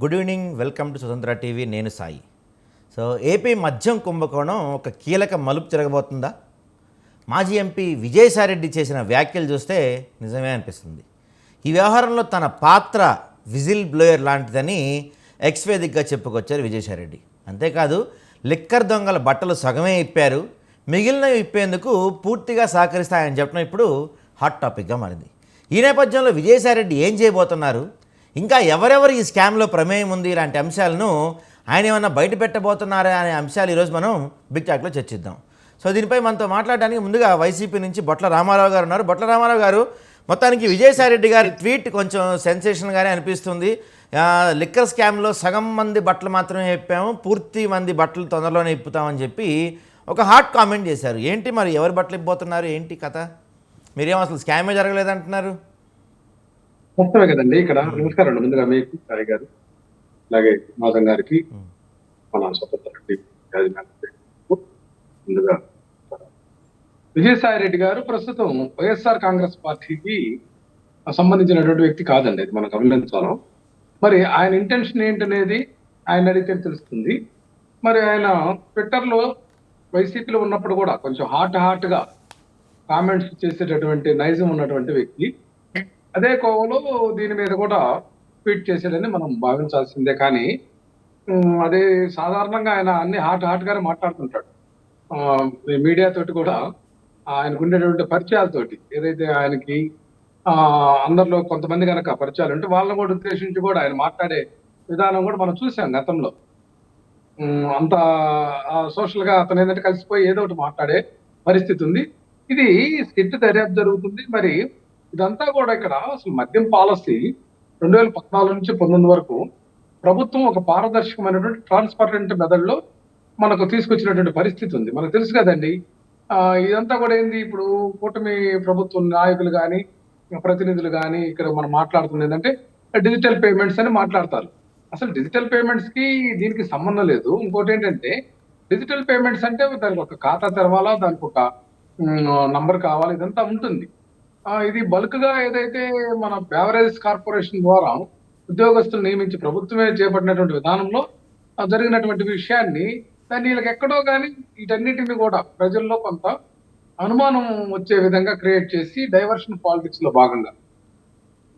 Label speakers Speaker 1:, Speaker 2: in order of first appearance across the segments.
Speaker 1: Good evening, welcome to స్వతంత్ర TV. నేను Sai. So AP మద్యం కుంభకోణం ఒక కీలక మలుపు తిరగబోతుందా? మాజీ ఎంపీ విజయసాయిరెడ్డి చేసిన వ్యాఖ్యలు చూస్తే నిజమే అనిపిస్తుంది. ఈ వ్యవహారంలో తన పాత్ర విజిల్ బ్లోయర్ లాంటిదని ఎక్స్ వేదికగా చెప్పుకొచ్చారు విజయసాయిరెడ్డి. అంతేకాదు, లిక్కర్ దొంగల బట్టలు సగమే ఇప్పారు, మిగిలినవి ఇప్పేందుకు పూర్తిగా సహకరిస్తాయని చెప్పడం ఇప్పుడు హాట్ టాపిక్గా మారింది. ఈ నేపథ్యంలో విజయసాయిరెడ్డి ఏం చేయబోతున్నారు, ఇంకా ఎవరెవరు ఈ స్కామ్లో ప్రమేయం ఉంది, ఇలాంటి అంశాలను ఆయన ఏమన్నా బయట పెట్టబోతున్నారా అనే అంశాలు ఈరోజు మనం బిగ్ టాక్లో చర్చిద్దాం. సో దీనిపై మనతో మాట్లాడడానికి ముందుగా వైసీపీ నుంచి బొట్ల రామారావు గారు ఉన్నారు. బొట్ల రామారావు గారు, మొత్తానికి విజయసాయిరెడ్డి గారి ట్వీట్ కొంచెం సెన్సేషన్గానే అనిపిస్తుంది. లిక్కర్ స్కామ్లో సగం మంది బట్టలు మాత్రమే ఇప్పాము, పూర్తి మంది బట్టలు తొందరలోనే ఇప్పుతామని చెప్పి ఒక హాట్ కామెంట్ చేశారు. ఏంటి మరి, ఎవరు బట్టలు ఇవ్వబోతున్నారు, ఏంటి కథ? మీరేమో అసలు స్కామే జరగలేదంటున్నారు.
Speaker 2: మొత్తమే కదండి. ఇక్కడ నమస్కారం ముందుగా మీకు సాయి గారు, అలాగే మాధవ్ గారికి, మన స్వతంత్ర ముందుగా విజయసాయి రెడ్డి గారు ప్రస్తుతం వైఎస్ఆర్ కాంగ్రెస్ పార్టీకి సంబంధించినటువంటి వ్యక్తి కాదండి, అది మనం గమనించాలి. మరి ఆయన ఇంటెన్షన్ ఏంటనేది ఆయన అడిగితే తెలుస్తుంది. మరి ఆయన ట్విట్టర్లో వైసీపీలో ఉన్నప్పుడు కూడా కొంచెం హాట్ గా కామెంట్స్ చేసేటటువంటి నైజం ఉన్నటువంటి వ్యక్తి. అదే కోవలో దీని మీద కూడా ట్వీట్ చేశాడని మనం భావించాల్సిందే. కానీ అదే సాధారణంగా ఆయన అన్ని హాట్ గానే మాట్లాడుతుంటాడు. మీడియా తోటి కూడా ఆయనకు ఉండేటువంటి పరిచయాలతోటి, ఏదైతే ఆయనకి అందరిలో కొంతమంది కనుక పరిచయాలు ఉంటే వాళ్ళని కూడా ఉద్దేశించి కూడా ఆయన మాట్లాడే విధానం కూడా మనం చూసాం గతంలో. అంత సోషల్ గా అతను ఏంటంటే కలిసిపోయి ఏదో ఒకటి మాట్లాడే పరిస్థితి ఉంది. ఇది స్కిట్ దర్యాప్తు జరుగుతుంది. మరి ఇదంతా కూడా ఇక్కడ అసలు మద్యం పాలసీ 2014 నుంచి 19 వరకు ప్రభుత్వం ఒక పారదర్శకమైనటువంటి ట్రాన్స్పరెంట్ మెథడ్లో మనకు తీసుకొచ్చినటువంటి పరిస్థితి ఉంది. మనకు తెలుసు కదండి. ఇదంతా కూడా ఏంది, ఇప్పుడు కూటమి ప్రభుత్వం నాయకులు కానీ ప్రతినిధులు కానీ ఇక్కడ మనం మాట్లాడుతుంది ఏంటంటే డిజిటల్ పేమెంట్స్ అని మాట్లాడతారు. అసలు డిజిటల్ పేమెంట్స్ కి దీనికి సంబంధం లేదు. ఇంకోటి ఏంటంటే, డిజిటల్ పేమెంట్స్ అంటే దానికి ఒక ఖాతా తెరవాలా, దానికి ఒక నంబర్ కావాలి, ఇదంతా ఉంటుంది. ఇది బల్క్ గా ఏదైతే మన బెవరేజెస్ కార్పొరేషన్ ద్వారా ఉద్యోగస్తులు నియమించి ప్రభుత్వమే చేపట్టినటువంటి విధానంలో జరిగినటువంటి విషయాన్ని దాన్ని వీళ్ళకి ఎక్కడో కానీ వీటన్నిటిని కూడా ప్రజల్లో కొంత అనుమానం వచ్చే విధంగా క్రియేట్ చేసి డైవర్షన్ పాలిటిక్స్ లో భాగంగా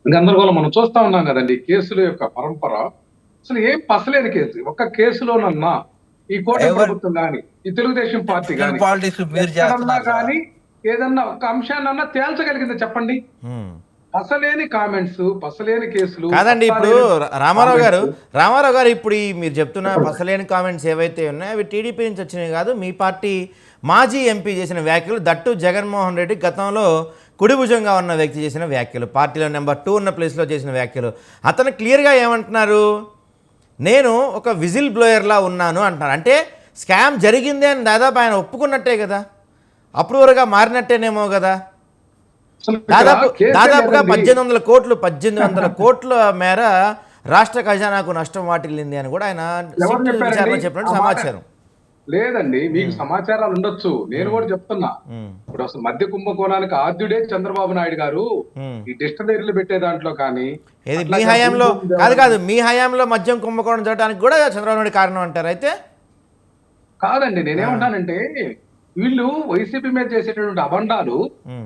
Speaker 2: గందరగోళం మనం చూస్తా ఉన్నాం కదండి. కేసుల యొక్క పరంపర అసలు ఏం పసలేని కేసు. ఒక్క కేసులోనన్నా ఈ కూటమి ప్రభుత్వం కానీ ఈ తెలుగుదేశం పార్టీ కానీ ఏదన్నా ఒక అంశాన్ని తేల్చగలిగింది చెప్పండి. పసలేని కామెంట్స్, పసలేని కేసులు
Speaker 1: కాదండి. ఇప్పుడు రామారావు గారు ఇప్పుడు మీరు చెప్తున్న పసలేని కామెంట్స్ ఏవైతే ఉన్నాయో అవి టీడీపీ నుంచి వచ్చినవి కాదు, మీ పార్టీ మాజీ ఎంపీ చేసిన వ్యాఖ్యలు, దట్టు జగన్మోహన్ రెడ్డి గతంలో కుడిభుజంగా ఉన్న వ్యక్తి చేసిన వ్యాఖ్యలు, పార్టీలో నెంబర్ 2 ఉన్న ప్లేస్లో చేసిన వ్యాఖ్యలు. అతను క్లియర్గా ఏమంటున్నారు, నేను ఒక విజిల్ బ్లోయర్లా ఉన్నాను అంటున్నారు. అంటే స్కామ్ జరిగింది అని దాదాపు ఆయన ఒప్పుకున్నట్టే కదా, అప్రూవర్గా మారినట్టేనేమో కదా. దాదాపుగా 1800 కోట్ల మేర రాష్ట్ర ఖజానాకు నష్టం వాటిల్లింది అని కూడా ఆయన చెప్పినట్టు సమాచారం.
Speaker 2: లేదండి, మీకు సమాచారాలు ఉండొచ్చు, నేను కూడా చెప్తున్నా. ఇప్పుడు అసలు మధ్య కుంభకోణానికి ఆద్యుడే చంద్రబాబు నాయుడు గారు. ఈ డిస్టరీలు పెట్టే దాంట్లో కానీ
Speaker 1: మీ హయాంలో కాదు, మీ హయాంలో మద్యం కుంభకోణం జరగడానికి కూడా చంద్రబాబు నాయుడు కారణం అంటారు. అయితే
Speaker 2: కాదండి, నేనేమంటానంటే వీళ్ళు వైసీపీ మీద చేసేటటువంటి అబండాలు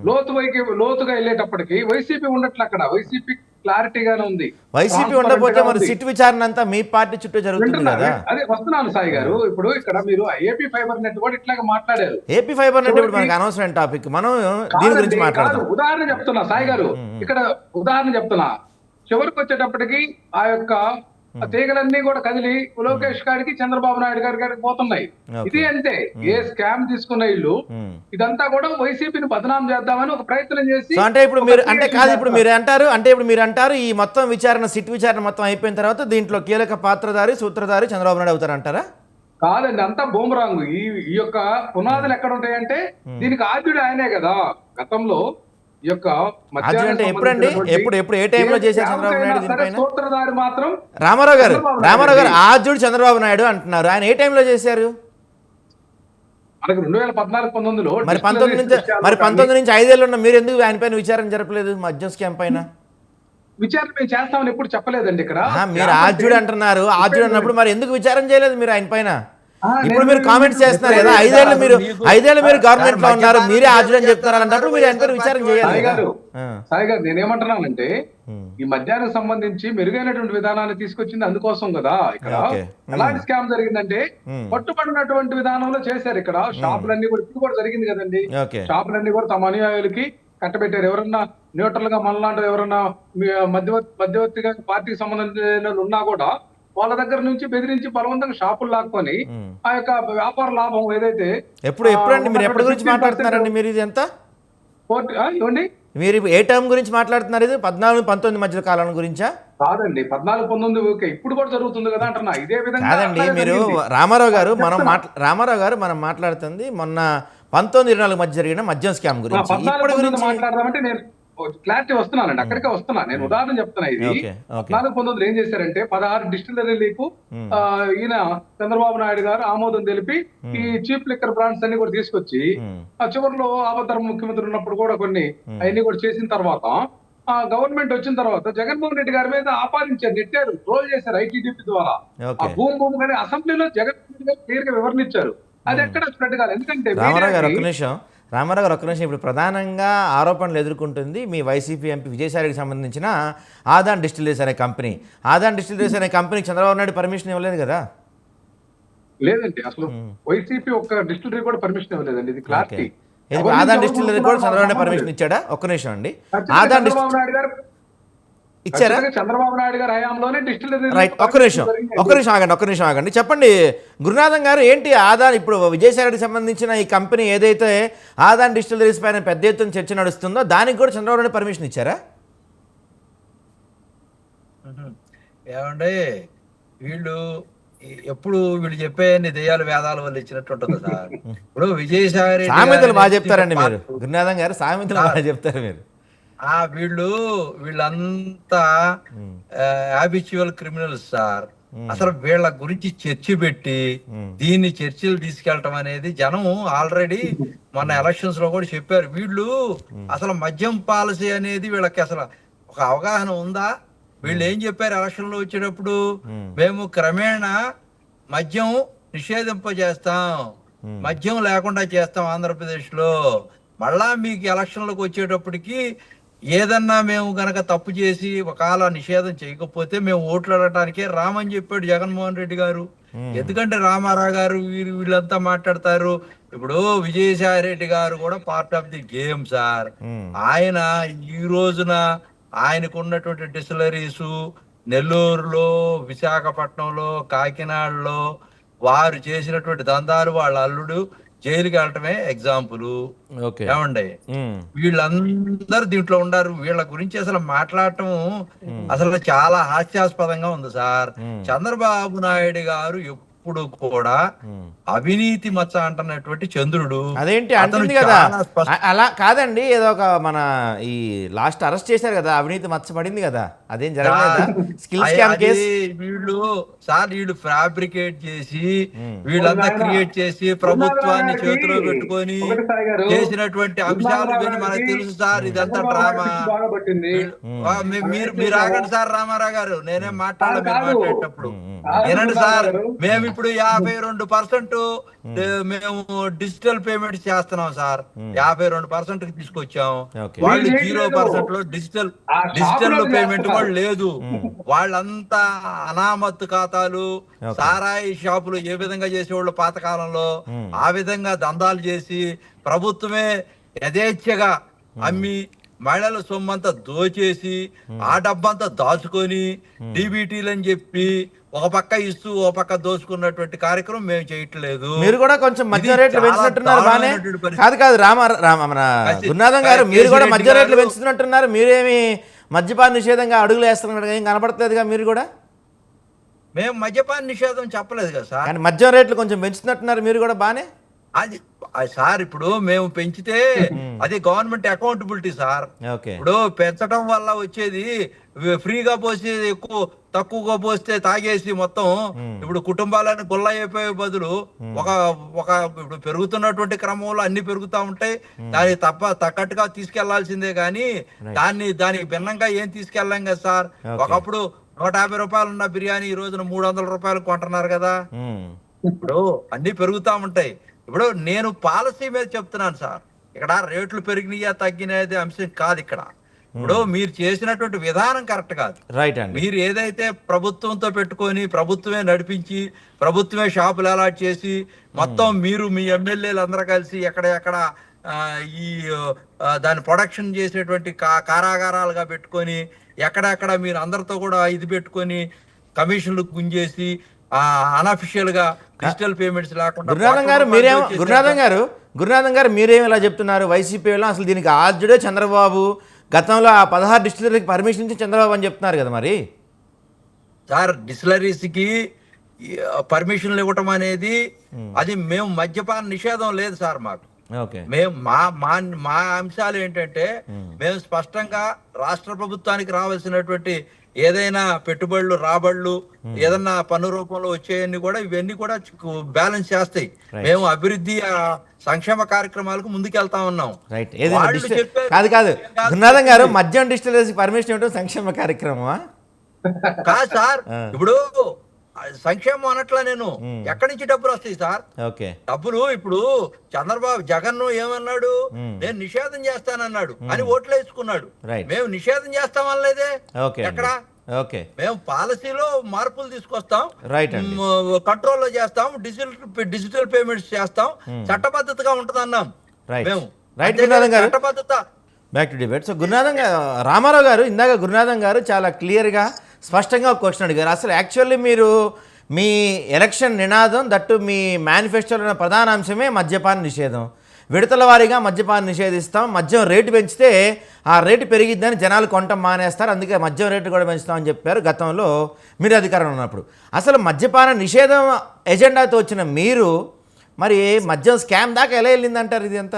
Speaker 2: లోతుగా వెళ్ళేటప్పటికి వైసీపీ ఉండట్లు, అక్కడ వైసీపీ క్లారిటీగానే ఉంది.
Speaker 1: వైసీపీ ఉండకపోతే మరి సిట్ విచారణ అంతా మీ పార్టీ చుట్టూ జరుగుతుంది కదా.
Speaker 2: అదే వస్తున్నాను సాయి గారు. ఇప్పుడు ఇక్కడ మీరు ఏపీ ఫైబర్ నెట్ కూడా ఇట్లాగా మాట్లాడారు.
Speaker 1: ఏపీ ఫైబర్ నెట్ ఇప్పుడు మనకు అనవసరం టాపిక్, మనం దీని గురించి మాట్లాడదాం.
Speaker 2: ఉదాహరణ చెప్తున్నా సాయి గారు, ఇక్కడ ఉదాహరణ చెప్తున్నా. చివరికి వచ్చేటప్పటికి ఆ యొక్క తీగలన్నీ కూడా కదిలి లోకేష్ గారికి చంద్రబాబు నాయుడు గారికి పోతున్నాయి. ఇది అంటే ఏ స్కామ్ తీసుకున్న ఇల్లు ఇదంతా కూడా వైసీపీని బదనాం చేద్దామని ఒక ప్రయత్నం చేసి,
Speaker 1: అంటే ఇప్పుడు మీరు అంటే కాదు, ఇప్పుడు మీరు అంటారు ఈ మొత్తం విచారణ, సిట్ విచారణ మొత్తం అయిపోయిన తర్వాత దీంట్లో కీలక పాత్రధారి, సూత్రధారి చంద్రబాబు నాయుడు అవుతారంటారా?
Speaker 2: కాదండి, అంతా బూమరాంగ్. ఈ యొక్క పునాదులు ఎక్కడ ఉంటాయంటే దీనికి ఆద్యుడు ఆయనే కదా. గతంలో ఈ యొక్క
Speaker 1: ఎప్పుడు ఏ టైంలో చేశారు చంద్రబాబు నాయుడు దీనిపైన?
Speaker 2: సూత్రధారి మాత్రం
Speaker 1: రామారావు గారు ఆద్యుడు చంద్రబాబు నాయుడు అంటున్నారు. ఆయన ఏ టైంలో చేశారు?
Speaker 2: మనకు 2014-19లో
Speaker 1: మరి 19 నుంచి 5 ఏళ్ళు ఉన్న మీరు ఎందుకు ఆయన పైన విచారణ జరపలేదు మద్యం స్కామ్ పైన?
Speaker 2: విచారణ మేము చేస్తామని ఎప్పుడు చెప్పలేదండి ఇక్కడ.
Speaker 1: మీరు ఆద్యుడు అంటున్నారు. ఆద్యుడు అన్నప్పుడు మరి ఎందుకు విచారం చేయలేదు మీరు ఆయన పైన? ఇప్పుడు
Speaker 2: నేను
Speaker 1: మీరు కామెంట్స్ చేస్తున్నారు కదా, ఐదేళ్ళు మీరు గవర్నమెంట్ లో ఉన్నారు, మీరే ఆద్యుడు అని చెప్తున్నారు అన్నప్పుడు మీరు ఎంతో విచారం చేయాలి
Speaker 2: సాయి
Speaker 1: కదా.
Speaker 2: గారు, సాయి గారు నేనేమంటున్నానంటే ఈ మద్యానికి సంబంధించి మెరుగైనటువంటి విధానాన్ని తీసుకొచ్చింది అందుకోసం కదా. ఇక్కడ
Speaker 1: ఓకే.
Speaker 2: ఎలాంటి స్కామ్ జరిగిందంటే పట్టుబడినటువంటి విధానంలో చేశారు. ఇక్కడ షాపులన్నీ కూడా ఇప్పుడు కూడా జరిగింది కదండి.
Speaker 1: ఓకే.
Speaker 2: షాపులన్నీ కూడా తమ అనుయాయులకి కట్టబెట్టారు. ఎవరన్నా న్యూట్రల్ గా మనలాంటి ఎవరన్నా మధ్యవర్తిగా పార్టీకి సంబంధించిన వాళ్ళు ఉన్నా కూడా వాళ్ళ దగ్గర నుంచి బెదిరించి బలవంతంగా షాపులు లాక్కొని ఆ యొక్క వ్యాపార లాభం ఏదైతే
Speaker 1: ఎప్పుడండి మీరు ఎప్పటి గురించి మాట్లాడుతున్నారండి మీరు? ఇది ఎంత
Speaker 2: ఇవ్వండి,
Speaker 1: మీరు ఏ టర్మ్ గురించి మాట్లాడుతున్నారు? ఇది 14-19 మధ్య కాలం గురించా?
Speaker 2: కాదండి 14-19 ఓకే, ఇప్పుడు కూడా జరుగుతుంది కదా అంటున్నా. ఇదే విధంగా
Speaker 1: కాదండి,
Speaker 2: అట్లాగే
Speaker 1: మీరు
Speaker 2: జరిగింది.
Speaker 1: రామారావు గారు మనం మాట్లాడుతుంది మొన్న 19-24 మధ్య జరిగిన మద్యం స్కామ్ గురించి.
Speaker 2: 14-19
Speaker 1: గురించి
Speaker 2: మాట్లాడదామంటే నేను క్లారిటీ వస్తున్నానండి, అక్కడికే వస్తున్నా. నేను ఉదాహరణ చెప్తున్నా. ఇది
Speaker 1: ఓకే, ఓకే.
Speaker 2: 14-19 ఏం చేశారంటే 16 డిస్టిలరీలకు ఈయన చంద్రబాబు నాయుడు గారు ఆమోదం తెలిపి ఈ చీప్ లిక్కర్ బ్రాండ్స్ అన్ని కూడా తీసుకొచ్చి ఆ చివరిలో ఆపద్ధర్మ ముఖ్యమంత్రి ఉన్నప్పుడు కూడా కొన్ని అవన్నీ కూడా చేసిన తర్వాత ఆ గవర్నమెంట్ వచ్చిన తర్వాత జగన్మోహన్ రెడ్డి గారి మీద ఆపాదించారు, నెట్టారు, ట్రోల్ చేశారు ఐటీడీపీ ద్వారా. ఆ
Speaker 1: ఓకే.
Speaker 2: భూమి కానీ అసెంబ్లీలో జగన్మోహన్ రెడ్డి గారు క్లియర్ గా వివరించారు. అది ఎక్కడ స్ప్రెడ్ కాదు. ఎందుకంటే
Speaker 1: రామారావు గారు ఒక్క
Speaker 2: మీడియాకి
Speaker 1: నిమిషం. ఇప్పుడు ప్రధానంగా ఆరోపణలు ఎదుర్కొంటుంది మీ వైసీపీ ఎంపీ విజయసాయికి సంబంధించిన ఆదాన్ డిస్టిలరీస్ అనే కంపెనీ. ఆదాన్ డిస్టిలరీస్ అనే కంపెనీకి చంద్రబాబు నాయుడు పర్మిషన్ ఇవ్వలేదు కదా?
Speaker 2: లేదండి, అసలు వైసీపీ ఒక్క డిస్టిలరీ కూడా పర్మిషన్ ఇవ్వలేదండి. ఇది క్లారిటీ.
Speaker 1: ఆదాన్ డిస్టిలరీ కూడా చంద్రబాబు నాయుడు పర్మిషన్ ఇచ్చాడా? ఒక్క నిమిషం అండి. ఆదాన్
Speaker 2: చంద్రబాబు నాయుడు గారు
Speaker 1: ఇచ్చారా?
Speaker 2: చంద్రబాబు నాయుడు గారి హయాంలోనే డిస్టిలరీ.
Speaker 1: రైట్, ఒక్క నిమిషం ఆగండి. చెప్పండి గురునాథం గారు, ఏంటి ఆదాన్ ఇప్పుడు విజయసాయికి సంబంధించిన ఈ కంపెనీ ఏదైతే ఆదాన్ డిస్టిలరీస్ పైన పెద్ద ఎత్తున చర్చ నడుస్తుందో దానికి కూడా చంద్రబాబు నాయుడు పర్మిషన్ ఇచ్చారా?
Speaker 3: ఏమంటే వీళ్ళు ఎప్పుడు వీళ్ళు చెప్పే దెయ్యాలు వేదాల వల్ల ఇచ్చినట్టు ఉంటుంది సార్. ఇప్పుడు విజయసాయి రెడ్డి
Speaker 1: సామెతలు బాగా చెప్తారండి మీరు. గురునాథం గారు సామెతలు బాగా చెప్తారు మీరు.
Speaker 3: వీళ్ళంతా హ్యాబిచువల్ క్రిమినల్స్ సార్. అసలు వీళ్ళ గురించి చర్చ పెట్టి దీన్ని చర్చలు తీసుకెళ్ళటం అనేది జనం ఆల్రెడీ మొన్న ఎలక్షన్స్ లో కూడా చెప్పారు. వీళ్ళు అసలు మద్యం పాలసీ అనేది వీళ్ళకి అసలు ఒక అవగాహన ఉందా? వీళ్ళు ఏం చెప్పారు ఎలక్షన్ లో వచ్చేటప్పుడు? మేము క్రమేణా మద్యం నిషేధింపజేస్తాం, మద్యం లేకుండా చేస్తాం ఆంధ్రప్రదేశ్ లో. మళ్ళా మీకు ఎలక్షన్లకు వచ్చేటప్పటికి ఏదన్నా మేము గనక తప్పు చేసి ఒకవేళ నిషేధం చేయకపోతే మేము ఓట్లు అడగటానికే రామని చెప్పాడు జగన్మోహన్ రెడ్డి గారు. ఎందుకంటే రామారావు గారు వీళ్ళంతా మాట్లాడతారు. ఇప్పుడు విజయసాయి రెడ్డి గారు కూడా part of the game sir. ఆయన ఈ రోజున ఆయనకు ఉన్నటువంటి డిస్టిలరీస్ నెల్లూరులో, విశాఖపట్నంలో, కాకినాడలో వారు చేసినటువంటి దందాలు వాళ్ళ అల్లుడు జైలుకి వెళ్ళటమే ఎగ్జాంపుల్. ఏమండి, వీళ్ళందరూ దీంట్లో ఉన్నారు. వీళ్ళ గురించి అసలు మాట్లాడటం అసలు చాలా హాస్యాస్పదంగా ఉంది సార్. చంద్రబాబు నాయుడు గారు ఎప్పుడు కూడా అవినీతి మచ్చ అంటున్నటువంటి చంద్రుడు.
Speaker 1: అదేంటి అంటుంది కదా, అలా కాదండి. ఏదో ఒక మన ఈ లాస్ట్ అరెస్ట్ చేశారు కదా, అవినీతి మచ్చ పడింది కదా, అదేం జరగలేదా? స్కిల్ స్కామ్ కేసు
Speaker 3: వీళ్ళు ఫ్యాబ్రికేట్ చేసి వీళ్ళంతా క్రియేట్ చేసి ప్రభుత్వాన్ని చేతిలో పెట్టుకొని చేసినటువంటి అంశాలు ఇవన్నీ మనకు తెలుసు సార్. ఇదంతా డ్రామా. మీరు ఆగండి సార్ రామారావు గారు, నేనేం మాట్లాడేటప్పుడు వినండి సార్. మేము ఇప్పుడు 52% మేము డిజిటల్ పేమెంట్ చేస్తున్నాం సార్. 52% తీసుకొచ్చాం. వాళ్ళు 0% లో డిజిటల్ పేమెంట్ కూడా లేదు. వాళ్ళంతా అనామత్ ఖాతాలు, సారాయి షాపులు ఏ విధంగా చేసేవాళ్ళు పాతకాలంలో ఆ విధంగా దందాలు చేసి ప్రభుత్వమే యథేచ్ఛగా అమ్మి మహిళల సొమ్మంతా దోచేసి ఆ డబ్బంతా దాచుకొని డీబీటీలు అని చెప్పి ఒక పక్క ఇస్తూ ఒక పక్క దోచుకున్నటువంటి కార్యక్రమం మేము చేయట్లేదు.
Speaker 1: మీరు కూడా కొంచెం మద్యం రేట్లు పెంచినట్టున్నారు బానే. కాదు మన గురునాథం గారు, మీరు కూడా మద్యం రేట్లు పెంచుతున్నట్టున్నారు. మీరేమి మద్యపాన నిషేధంగా అడుగులు వేస్తున్నారు, ఏం కనపడలేదుగా? మీరు కూడా
Speaker 3: మేము మద్యపాన నిషేధం చెప్పలేదు కదా సార్.
Speaker 1: కానీ మద్యం రేట్లు కొంచెం పెంచుతున్నట్టున్నారు మీరు కూడా బానే.
Speaker 3: సార్ ఇప్పుడు మేము పెంచితే అది గవర్నమెంట్ అకౌంటబిలిటీ సార్.
Speaker 1: ఓకే.
Speaker 3: ఇప్పుడు పెంచడం వల్ల వచ్చేది ఫ్రీగా పోసి తక్కువగా పోస్తే తాగేసి మొత్తం ఇప్పుడు కుటుంబాలను గుల్ల అయిపోయే బదులు ఒక ఒక ఇప్పుడు పెరుగుతున్నటువంటి క్రమంలో అన్ని పెరుగుతూ ఉంటాయి. దానికి తగ్గట్టుగా తీసుకెళ్లాల్సిందే గాని దానికి భిన్నంగా ఏం తీసుకెళ్ళాం కదా సార్. ఒకప్పుడు 150 రూపాయలు ఉన్న బిర్యానీ ఈ రోజున 300 రూపాయలు కొంటున్నారు కదా. ఇప్పుడు అన్ని పెరుగుతూ ఉంటాయి. ఇప్పుడు నేను పాలసీ మీద చెప్తున్నాను సార్. ఇక్కడ రేట్లు పెరిగినాయా తగ్గినది అంశం కాదు ఇక్కడ. ఇప్పుడు మీరు చేసినటువంటి విధానం కరెక్ట్ కాదు.
Speaker 1: రైట్ అండి.
Speaker 3: మీరు ఏదైతే ప్రభుత్వంతో పెట్టుకొని ప్రభుత్వమే నడిపించి ప్రభుత్వమే షాపులు అలాట్ చేసి మొత్తం మీరు మీ ఎమ్మెల్యేలు అందరూ కలిసి ఎక్కడ ఈ దాని ప్రొడక్షన్ చేసేటువంటి కారాగారాలుగా పెట్టుకొని ఎక్కడెక్కడ మీరు అందరితో కూడా ఇది పెట్టుకొని కమిషన్లు గుంజేసి అన్అఫిషియల్ గా డిజిటల్ పేమెంట్స్ లేకుండా
Speaker 1: గురునాథం గారు మీరేమి ఇలా చెప్తున్నారు? వైసీపీ వాళ్ళు అసలు దీనికి ఆద్యుడే చంద్రబాబు, గతంలో ఆ 16 డిస్టిలరీకి పర్మిషన్ ఇచ్చి చంద్రబాబు అని చెప్తున్నారు కదా. మరి
Speaker 3: సార్ డిస్టిలరీస్ కి పర్మిషన్లు ఇవ్వటం అనేది అది మేము మద్యపాన నిషేధం లేదు సార్. మాకు మేము మా అంశాలు ఏంటంటే మేము స్పష్టంగా రాష్ట్ర ప్రభుత్వానికి రావాల్సినటువంటి ఏదైనా పెట్టుబడులు రాబడులు ఏదన్నా పన్ను రూపంలో వచ్చేయన్ని కూడా ఇవన్నీ కూడా బ్యాలెన్స్ చేస్తాయి. మేము అభివృద్ధి సంక్షేమ కార్యక్రమాలకు ముందుకెళ్తా ఉన్నాం.
Speaker 1: కాదు గురునాథం గారు, మద్యం డిస్టిలరీస్ పర్మిషన్ ఇవ్వడం సంక్షేమ కార్యక్రమమా?
Speaker 3: కాదు సార్. ఇప్పుడు సంక్షేమం అనట్లా నేను. ఎక్కడి నుంచి డబ్బులు వస్తాయి సార్? డబ్బులు ఇప్పుడు చంద్రబాబు జగన్ ఏమన్నాడు, నేను నిషేధం చేస్తానన్నాడు అని ఓట్లు వేసుకున్నాడు. మేము నిషేధం చేస్తామనలేదే ఎక్కడ. మేము పాలసీలో మార్పులు తీసుకొస్తాం, కంట్రోల్లో చేస్తాం, డిజిటల్ పేమెంట్స్ చేస్తాం, చట్టబద్ధతగా ఉంటదన్నాం మేము. చట్టబద్ధత.
Speaker 1: Back to debate. So Gurunatham గారు, రామారావు గారు ఇందాక గురునాథం గారు చాలా క్లియర్గా స్పష్టంగా ఒక క్వశ్చన్ అడిగారు. అసలు యాక్చువల్లీ మీరు మీ ఎలక్షన్ నినాదం దట్టు మీ మేనిఫెస్టోలో ఉన్న ప్రధాన అంశమే మద్యపాన నిషేధం. విడతల వారీగా మద్యపానం నిషేధిస్తాం, మద్యం రేటు పెంచితే ఆ రేటు పెరిగిద్దని జనాలు కొనటం మానేస్తారు, అందుకే మద్యం రేటు కూడా పెంచుతామని చెప్పారు గతంలో మీరు అధికారంలో ఉన్నప్పుడు. అసలు మద్యపాన నిషేధం ఎజెండాతో వచ్చిన మీరు మరి మద్యం స్కామ్ దాకా ఎలా వెళ్ళిందంటారు? ఇది ఎంత?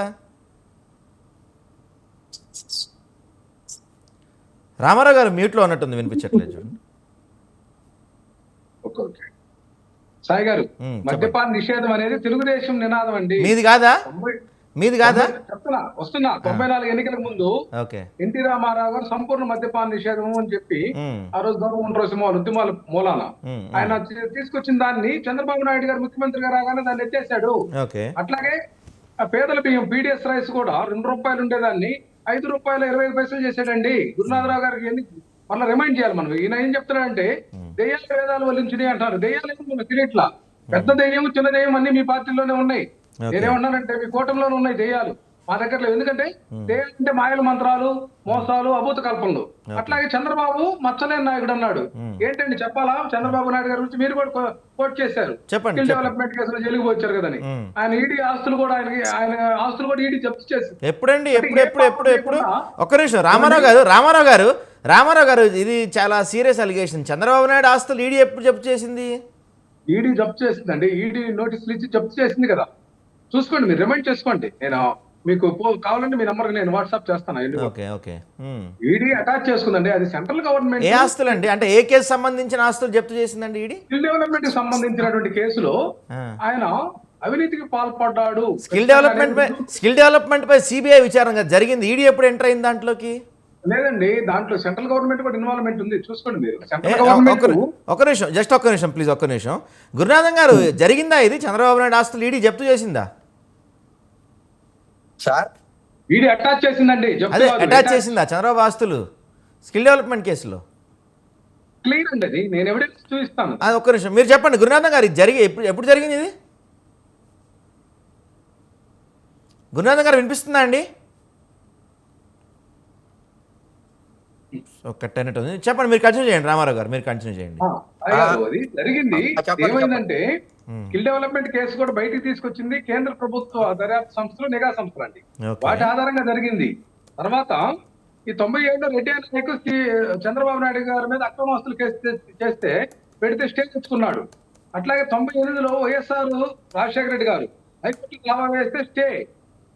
Speaker 1: రామారావు గారు మ్యూట్లో ఉన్నట్టుంది, వినిపించట్లేదు చూడండి.
Speaker 2: సాయి గారు, మద్యపాన నిషేధం అనేది తెలుగుదేశం నినాదం అండి.
Speaker 1: మీది కాదా?
Speaker 2: చెప్తున్నా, వస్తున్నా. 94 ఎన్నికల ముందు ఎన్టీ రామారావు గారు సంపూర్ణ మద్యపాన నిషేధం అని చెప్పి ఆ రోజు గవర్నమెంట్ ఉద్యమాల మూలాన ఆయన తీసుకొచ్చిన దాన్ని చంద్రబాబు నాయుడు గారు ముఖ్యమంత్రిగా రాగానే దాన్ని ఎత్తేసాడు. అట్లాగే పేదల బియ్యం పీడిఎస్ రైస్ కూడా ₹2 ఉండేదాన్ని ₹5.25 చేశాడండి. గురునాథరావు గారికి మళ్ళీ రిమైండ్ చేయాలి మనం. ఈయన ఏం చెప్తున్నాడంటే దెయ్యాలు వేదాలు వల్లించినాయి అంటారు. దెయ్యాలు ఏమో తెలియట్లా. పెద్ద దెయ్యం చిన్న దెయ్యం అన్ని మీ పార్టీలోనే ఉన్నాయి. నేనేమన్నానంటే మీ కూటమిలోనే ఉన్నాయి దెయ్యాలు, మా దగ్గరలో. ఎందుకంటే దెయ్యాలు అంటే మాయల మంత్రాలు, మోసాలు, అభూత కల్పనలు. అట్లాగే చంద్రబాబు మచ్చలేని నాయకుడు అన్నాడు. ఏంటండి చెప్పాలా? చంద్రబాబు నాయుడు గారి గురించి మీరు కూడా కోట్ చేశారు. స్కిల్ డెవలప్మెంట్ కేసులో జైలుకు వచ్చారు కదండి. ఆయన ఈడీ ఆస్తులు కూడా ఆయన ఆస్తులు కూడా ఈడీ జప్తు చేసి
Speaker 1: ఎప్పుడండి ఎప్పుడు ఒక్క నిమిషం రామారావు గారు ఇది చాలా సీరియస్ అలిగేషన్. చంద్రబాబు నాయుడు ఆస్తులు ఈడీ ఎప్పుడు జప్తు చేసింది?
Speaker 2: ఈడీ జప్తు చేసిందండి. ఈడీ నోటీసులు ఇచ్చి జప్తు చేసింది కదా. చూసుకోండి, మీరు రిమైండ్ చేసుకోండి. నేను మీకు కావాలంటే మీ నంబర్ నేను వాట్సాప్ చేస్తాను. ఈడీ అటాచ్ చేసుకుందండి. అది సెంట్రల్ గవర్నమెంట్.
Speaker 1: ఏ ఆస్తులు అండి? అంటే ఏ కేసు సంబంధించిన ఆస్తులు జప్తు చేసిందండి ఈడీ?
Speaker 2: స్కిల్ డెవలప్మెంట్ కి సంబంధించినటువంటి కేసులో ఆయన అవినీతికి పాల్పడ్డాడు.
Speaker 1: స్కిల్ డెవలప్మెంట్ పై సిబిఐ విచారణ జరిగింది. ఈడీ ఎప్పుడు ఎంటర్ అయింది దాంట్లోకి?
Speaker 2: లేదండి, దాంట్లో సెంట్రల్ గవర్నమెంట్ కూడా ఇన్వాల్వ్మెంట్ ఉంది. చూసుకోండి మీరు. సెంట్రల్ గవర్నమెంట్
Speaker 1: ఒక్క నిమిషం గురునాథం గారు, జరిగిందా ఇది? చంద్రబాబు నాయుడు ఆస్తులు ఈడీ జప్తు చేసిందా
Speaker 3: సార్?
Speaker 2: ఈడీ అటాచ్ చేసిందండి.
Speaker 1: అటాచ్ చేసిందా చంద్రబాబు ఆస్తులు స్కిల్ డెవలప్మెంట్ కేసులో?
Speaker 2: క్లియర్ అండి, అది నేను ఎవిడెన్స్ చూపిస్తాను.
Speaker 1: ఒక్క నిమిషం మీరు చెప్పండి గురునాథం గారు, ఎప్పుడు జరిగింది ఇది? గురునాథం గారు వినిపిస్తుందా అండి? చెప్పండి, మీరు కంటిన్యూ చేయండి. రామారావు గారు మీరు కంటిన్యూ చేయండి.
Speaker 2: అది జరిగింది. ఏమైందంటే స్కిల్ డెవలప్మెంట్ కేసు కూడా బయటికి తీసుకొచ్చింది కేంద్ర ప్రభుత్వ దర్యాప్తు సంస్థలు, నిఘా సంస్థలు అండి. వాటి ఆధారంగా జరిగింది. తర్వాత ఈ 97లో రెడ్డి నాయకు చంద్రబాబు నాయుడు గారి మీద అక్రమాస్తులు కేసు చేస్తే పెడితే స్టే తెచ్చుకున్నాడు. అట్లాగే 98లో వైఎస్ఆర్ రాజశేఖర రెడ్డి గారు హైకోర్టు దావా వేస్తే స్టే.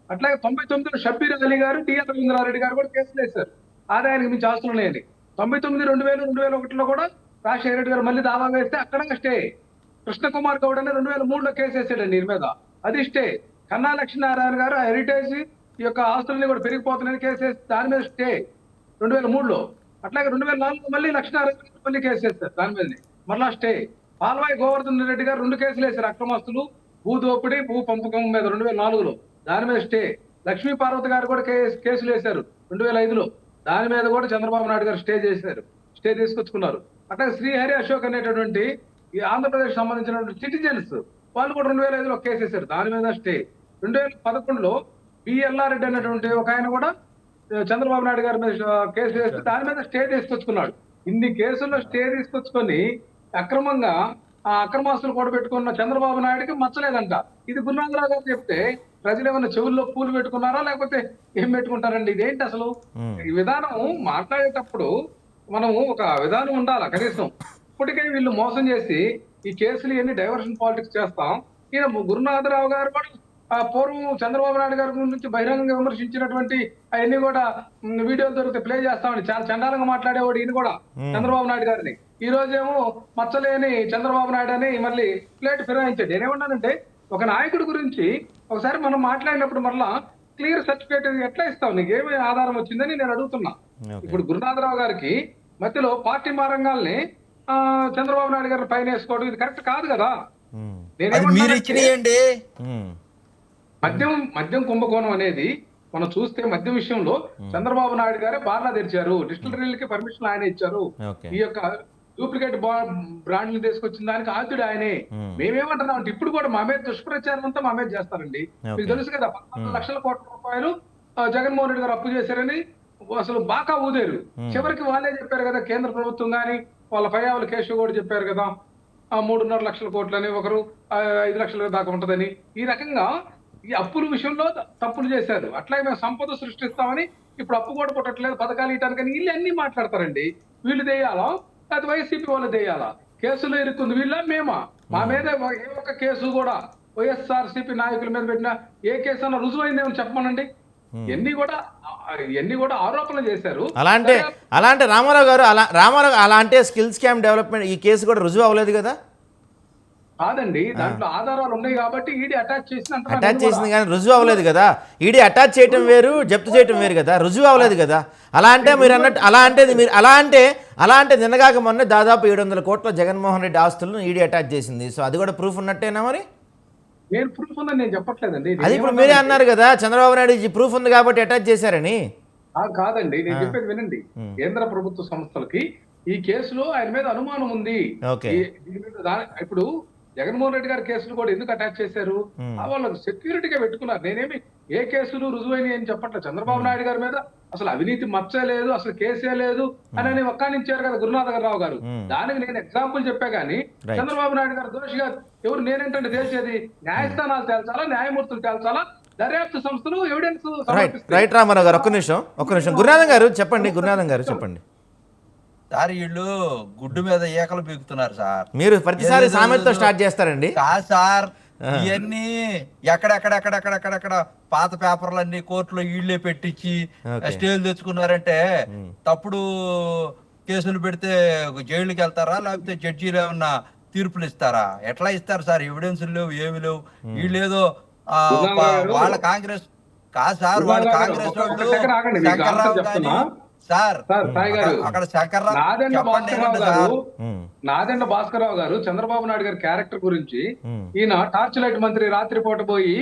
Speaker 2: అట్లాగే 99లో షబ్బీర్ అలీ గారు, టిఆర్ రవీంద్రారెడ్డి గారు కూడా కేసులు వేశారు ఆదాయానికి మించి ఆస్తులు ఉన్నాయని. 99, 2000, 2001లో కూడా రాజశేఖర రెడ్డి గారు మళ్ళీ దావా వేస్తే అక్కడ స్టే. కృష్ణకుమార్ గౌడ్ అని 2003లో కేసు వేసాడండి దీని మీద, అది స్టే. కన్నా లక్ష్మీనారాయణ గారు హెరిటేజ్ ఈ యొక్క ఆస్తులని కూడా పెరిగిపోతున్నాయని కేసు వేస్తే దాని మీద స్టే 2003లో. అట్లాగే 2004లో మళ్ళీ లక్ష్మీనారాయణ గారు మళ్ళీ కేసు వేస్తారు దాని మీద, మరలా స్టే. పాల్వాయి గోవర్ధన్ రెడ్డి గారు 2 కేసులు వేశారు అక్రమస్తులు, భూ దోపిడీ, భూ పంపకం మీద 2004లో, దాని మీద స్టే. లక్ష్మీ పార్వతి గారు కూడా కేసులు వేశారు 2005లో, దాని మీద కూడా చంద్రబాబు నాయుడు గారు స్టే తీసుకొచ్చుకున్నారు. అట్లాగే శ్రీహరి అశోక్ అనేటటువంటి ఈ ఆంధ్రప్రదేశ్ సంబంధించినటువంటి సిటిజన్స్ వాళ్ళు కూడా 2005లో కేసు వేశారు, దాని మీద స్టే. 2011లో బిఎల్ఆర్ రెడ్డి అనేటువంటి ఒక ఆయన కూడా చంద్రబాబు నాయుడు గారి మీద కేసు వేస్తే దాని మీద స్టే తీసుకొచ్చుకున్నాడు. ఇన్ని కేసుల్లో స్టే తీసుకొచ్చుకొని అక్రమంగా ఆ అక్రమాస్తులు కూడా పెట్టుకున్న చంద్రబాబు నాయుడుకి మచ్చలేదంట. ఇది గురునాథరావు గారు చెప్తే ప్రజలు ఏమన్నా చెవుల్లో పూలు పెట్టుకున్నారా లేకపోతే ఏం పెట్టుకుంటారండి? ఇదేంటి అసలు? ఈ విధానం మాట్లాడేటప్పుడు మనము ఒక విధానం ఉండాలి కనీసం. ఇప్పటికే వీళ్ళు మోసం చేసి ఈ కేసులు ఇవన్నీ డైవర్షన్ పాలిటిక్స్ చేస్తాం. ఈయన గురునాథరావు గారు కూడా పూర్వం చంద్రబాబు నాయుడు గారి గురించి బహిరంగంగా విమర్శించినటువంటి అవన్నీ కూడా వీడియోలు దొరికితే ప్లే చేస్తామని చాలా చండాలంగా మాట్లాడేవాడు ఈయన కూడా చంద్రబాబు నాయుడు గారిని. ఈ రోజేమో మచ్చలేని చంద్రబాబు నాయుడు అని మళ్ళీ ప్లేట్ ఫిరాయించాడు. నేనేమన్నానంటే ఒక నాయకుడి గురించి ఒకసారి మనం మాట్లాడినప్పుడు మరలా క్లియర్ సర్టిఫికేట్ ఎట్లా ఇస్తావు, నీకేమి ఆధారం వచ్చిందని నేను అడుగుతున్నా. ఇప్పుడు గురునాథరావు గారికి మధ్యలో పార్టీ మారంగాల్ని చంద్రబాబు నాయుడు గారిని పైన వేసుకోవడం ఇది కరెక్ట్ కాదు కదా. మద్యం కుంభకోణం అనేది మనం చూస్తే మద్యం విషయంలో చంద్రబాబు నాయుడు గారే బార్లా తెరిచారు, డిస్టిలరీలకి పర్మిషన్ ఆయన ఇచ్చారు. ఈ యొక్క డూప్లికేట్ బ్రాండ్లు తీసుకొచ్చిన దానికి ఆద్యుడు ఆయనే. మేమేమంటున్నాం అంటే ఇప్పుడు కూడా మా మీద దుష్ప్రచారం అంతా మా మీద చేస్తారండి. మీకు తెలుసు కదా 14 లక్షల కోట్ల రూపాయలు జగన్మోహన్ రెడ్డి గారు అప్పు చేశారని అసలు బాగా ఊదేరు. చివరికి వాళ్ళే చెప్పారు కదా, కేంద్ర ప్రభుత్వం గాని వాళ్ళ పయ్యావుల కేశవ్ కూడా చెప్పారు కదా 3.5 లక్షల కోట్లని, ఒకరు 5 లక్షల దాకా ఉంటదని. ఈ రకంగా ఈ అప్పుల విషయంలో తప్పులు చేశారు. అట్లాగే మేము సంపద సృష్టిస్తామని ఇప్పుడు అప్పు కూడా పుట్టట్లేదు, పథకాలు ఇవ్వడానికి వీళ్ళు అన్ని మాట్లాడతారండి. వీళ్ళు దేయాలా అది వైసీపీ వాళ్ళు దేయాలా? కేసులు ఇరుక్కుంది వీళ్ళ మేమా? మా మీద ఏ ఒక్క కేసు కూడా వైఎస్ఆర్సీపీ నాయకుల మీద పెట్టిన ఏ కేసు అన్న రుజువైందేమని చెప్పమనండి. ఎన్ని కూడా ఆరోపణలు చేశారు.
Speaker 1: అలాంటి రామారావు అలా అంటే స్కిల్ స్కామ్ డెవలప్మెంట్ ఈ కేసు కూడా రుజువు అవ్వలేదు కదా.
Speaker 2: కాదండి, దాంట్లో ఆధారాలు ఉన్నాయి కాబట్టి ఈడీ అటాచ్
Speaker 1: చేసింది కానీ రుజువు అవ్వలేదు కదా. ఈడీ అటాచ్ చేయటం వేరు, జప్తు చేయటం వేరు కదా, రుజువు అవ్వలేదు కదా. అలా అంటే మీరు అన్నట్టు అలా అంటే నిన్నగాక మొన్న దాదాపు 700 కోట్ల జగన్మోహన్ రెడ్డి ఆస్తులను ఈడీ అటాచ్ చేసింది. సో అది కూడా ప్రూఫ్ ఉన్నట్టేనా మరి?
Speaker 2: నేను ప్రూఫ్ ఉందని నేను చెప్పట్లేదండి.
Speaker 1: అది ఇప్పుడు మీరే అన్నారు కదా చంద్రబాబు నాయుడు ప్రూఫ్ ఉంది కాబట్టి అటాచ్ చేశారని.
Speaker 2: కాదండి, నేను చెప్పేది వినండి. కేంద్ర ప్రభుత్వ సంస్థలకి ఈ కేసులో ఆయన మీద అనుమానం ఉంది. ఇప్పుడు జగన్మోహన్ రెడ్డి గారి కేసులు కూడా ఎందుకు అటాచ్ చేశారు? వాళ్ళకు సెక్యూరిటీగా పెట్టుకున్నారు. నేనేమి ఏ కేసులు రుజువైన అని చెప్పట్లేదు. చంద్రబాబు నాయుడు గారి మీద అసలు అవినీతి మచ్చే లేదు, అసలు కేసే లేదు అని వక్కానించారు కదా గురునాథరావు గారు. దానికి నేను ఎగ్జాంపుల్ చెప్పా గానీ చంద్రబాబు నాయుడు గారు దోషిగా ఎవరు నేనేంటంటే తేల్చేది? న్యాయస్థానాలు తేల్చాలా, న్యాయమూర్తులు తేల్చాలా, దర్యాప్తు సంస్థలు ఎవిడెన్స్.
Speaker 1: రైట్ రామారావు గారు ఒక్క నిమిషం గురునాథం గారు చెప్పండి.
Speaker 3: సార్ వీళ్ళు గుడ్డు మీద ఏకలు పీకుతున్నారు సార్.
Speaker 1: మీరు ప్రతిసారి సామెతతో స్టార్ట్ చేస్తారండి.
Speaker 3: కాదు సార్, ఇవన్నీ ఎక్కడెక్కడ పాత పేపర్లన్నీ కోర్టులో వీళ్ళే పెట్టించి స్టేలు తెచ్చుకున్నారంటే తప్పుడు కేసులు పెడితే జైలుకి వెళ్తారా లేకపోతే జడ్జీలు ఏమన్నా తీర్పులు ఇస్తారా? ఎట్లా ఇస్తారు సార్? ఎవిడెన్స్ లేవు, ఏమి లేవు. వీళ్ళేదో వాళ్ళ కాంగ్రెస్ కాదు సార్, వాళ్ళ కాంగ్రెస్ వాళ్ళు శంకర్రావు గాని సార్ అక్కడ శంకర్రావు
Speaker 2: నాదెండ్ల భాస్కరరావు గారు చంద్రబాబు నాయుడు గారి క్యారెక్టర్ గురించి ఈయన టార్చ్ లైట్ మంత్రి రాత్రిపూట పోయి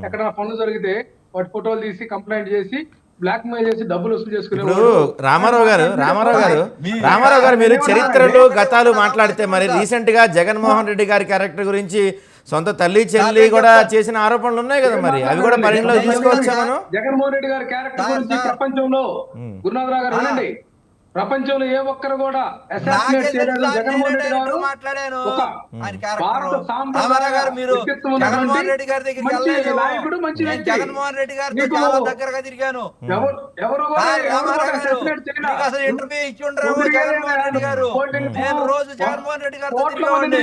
Speaker 2: ఎక్కడ పనులు జరిగితే వాటి ఫోటోలు తీసి కంప్లైంట్ చేసి బ్లాక్ మెయిల్ చేసి డబ్బులు వసూలు చేసుకునే
Speaker 1: రామారావు గారు మీరు చరిత్రలు గతాలు మాట్లాడితే మరి రీసెంట్ గా జగన్మోహన్ రెడ్డి గారి క్యారెక్టర్ గురించి సొంత తల్లి చెల్లి కూడా చేసిన ఆరోపణలు ఉన్నాయి కదా, మరి అవి కూడా పరిగణలో తీసుకోవచ్చా మనం?
Speaker 2: జగన్మోహన్ రెడ్డి గారి క్యారెక్టర్ గురించి ప్రపంచంలో గురునాథరావు గారు వినండి, ప్రపంచంలో ఏ ఒక్కరు కూడా అసాసినేట్
Speaker 3: నాకేం
Speaker 2: చేయలేదు.
Speaker 3: తెలుసు సార్,
Speaker 2: జగన్మోహన్
Speaker 3: నేనే
Speaker 2: రెడ్డి గారు
Speaker 3: డైరెక్ట్ మాట్లాడాను
Speaker 2: ఒక
Speaker 3: ఆయన క్యారెక్టర్.
Speaker 2: భారత
Speaker 3: రామారావు గారు, మీరు
Speaker 2: వ్యక్తిత్వం ఉన్నటువంటి
Speaker 3: జగన్మోహన్ రెడ్డి గారి దగ్గరికి
Speaker 2: మంచి
Speaker 3: వెళ్ళలేదు.
Speaker 2: నాయకుడు, మంచి
Speaker 3: నేను
Speaker 2: వ్యక్తి.
Speaker 3: జగన్మోహన్ రెడ్డి గారితో
Speaker 2: నీకు
Speaker 3: చాలా దగ్గరగా తిరిగాను.
Speaker 2: ఎవరు కూడా
Speaker 3: సార్, రామారావు గారు,
Speaker 2: assassinate చేయలా.
Speaker 3: మీకు అసలు ఇంటర్వ్యూ ఇచ్చి ఉండరు
Speaker 2: నువ్వు
Speaker 3: జగన్మోహన్ రెడ్డి గారు. నేను రోజు జగన్మోహన్ రెడ్డి గారితో తిరిగేవాడిని.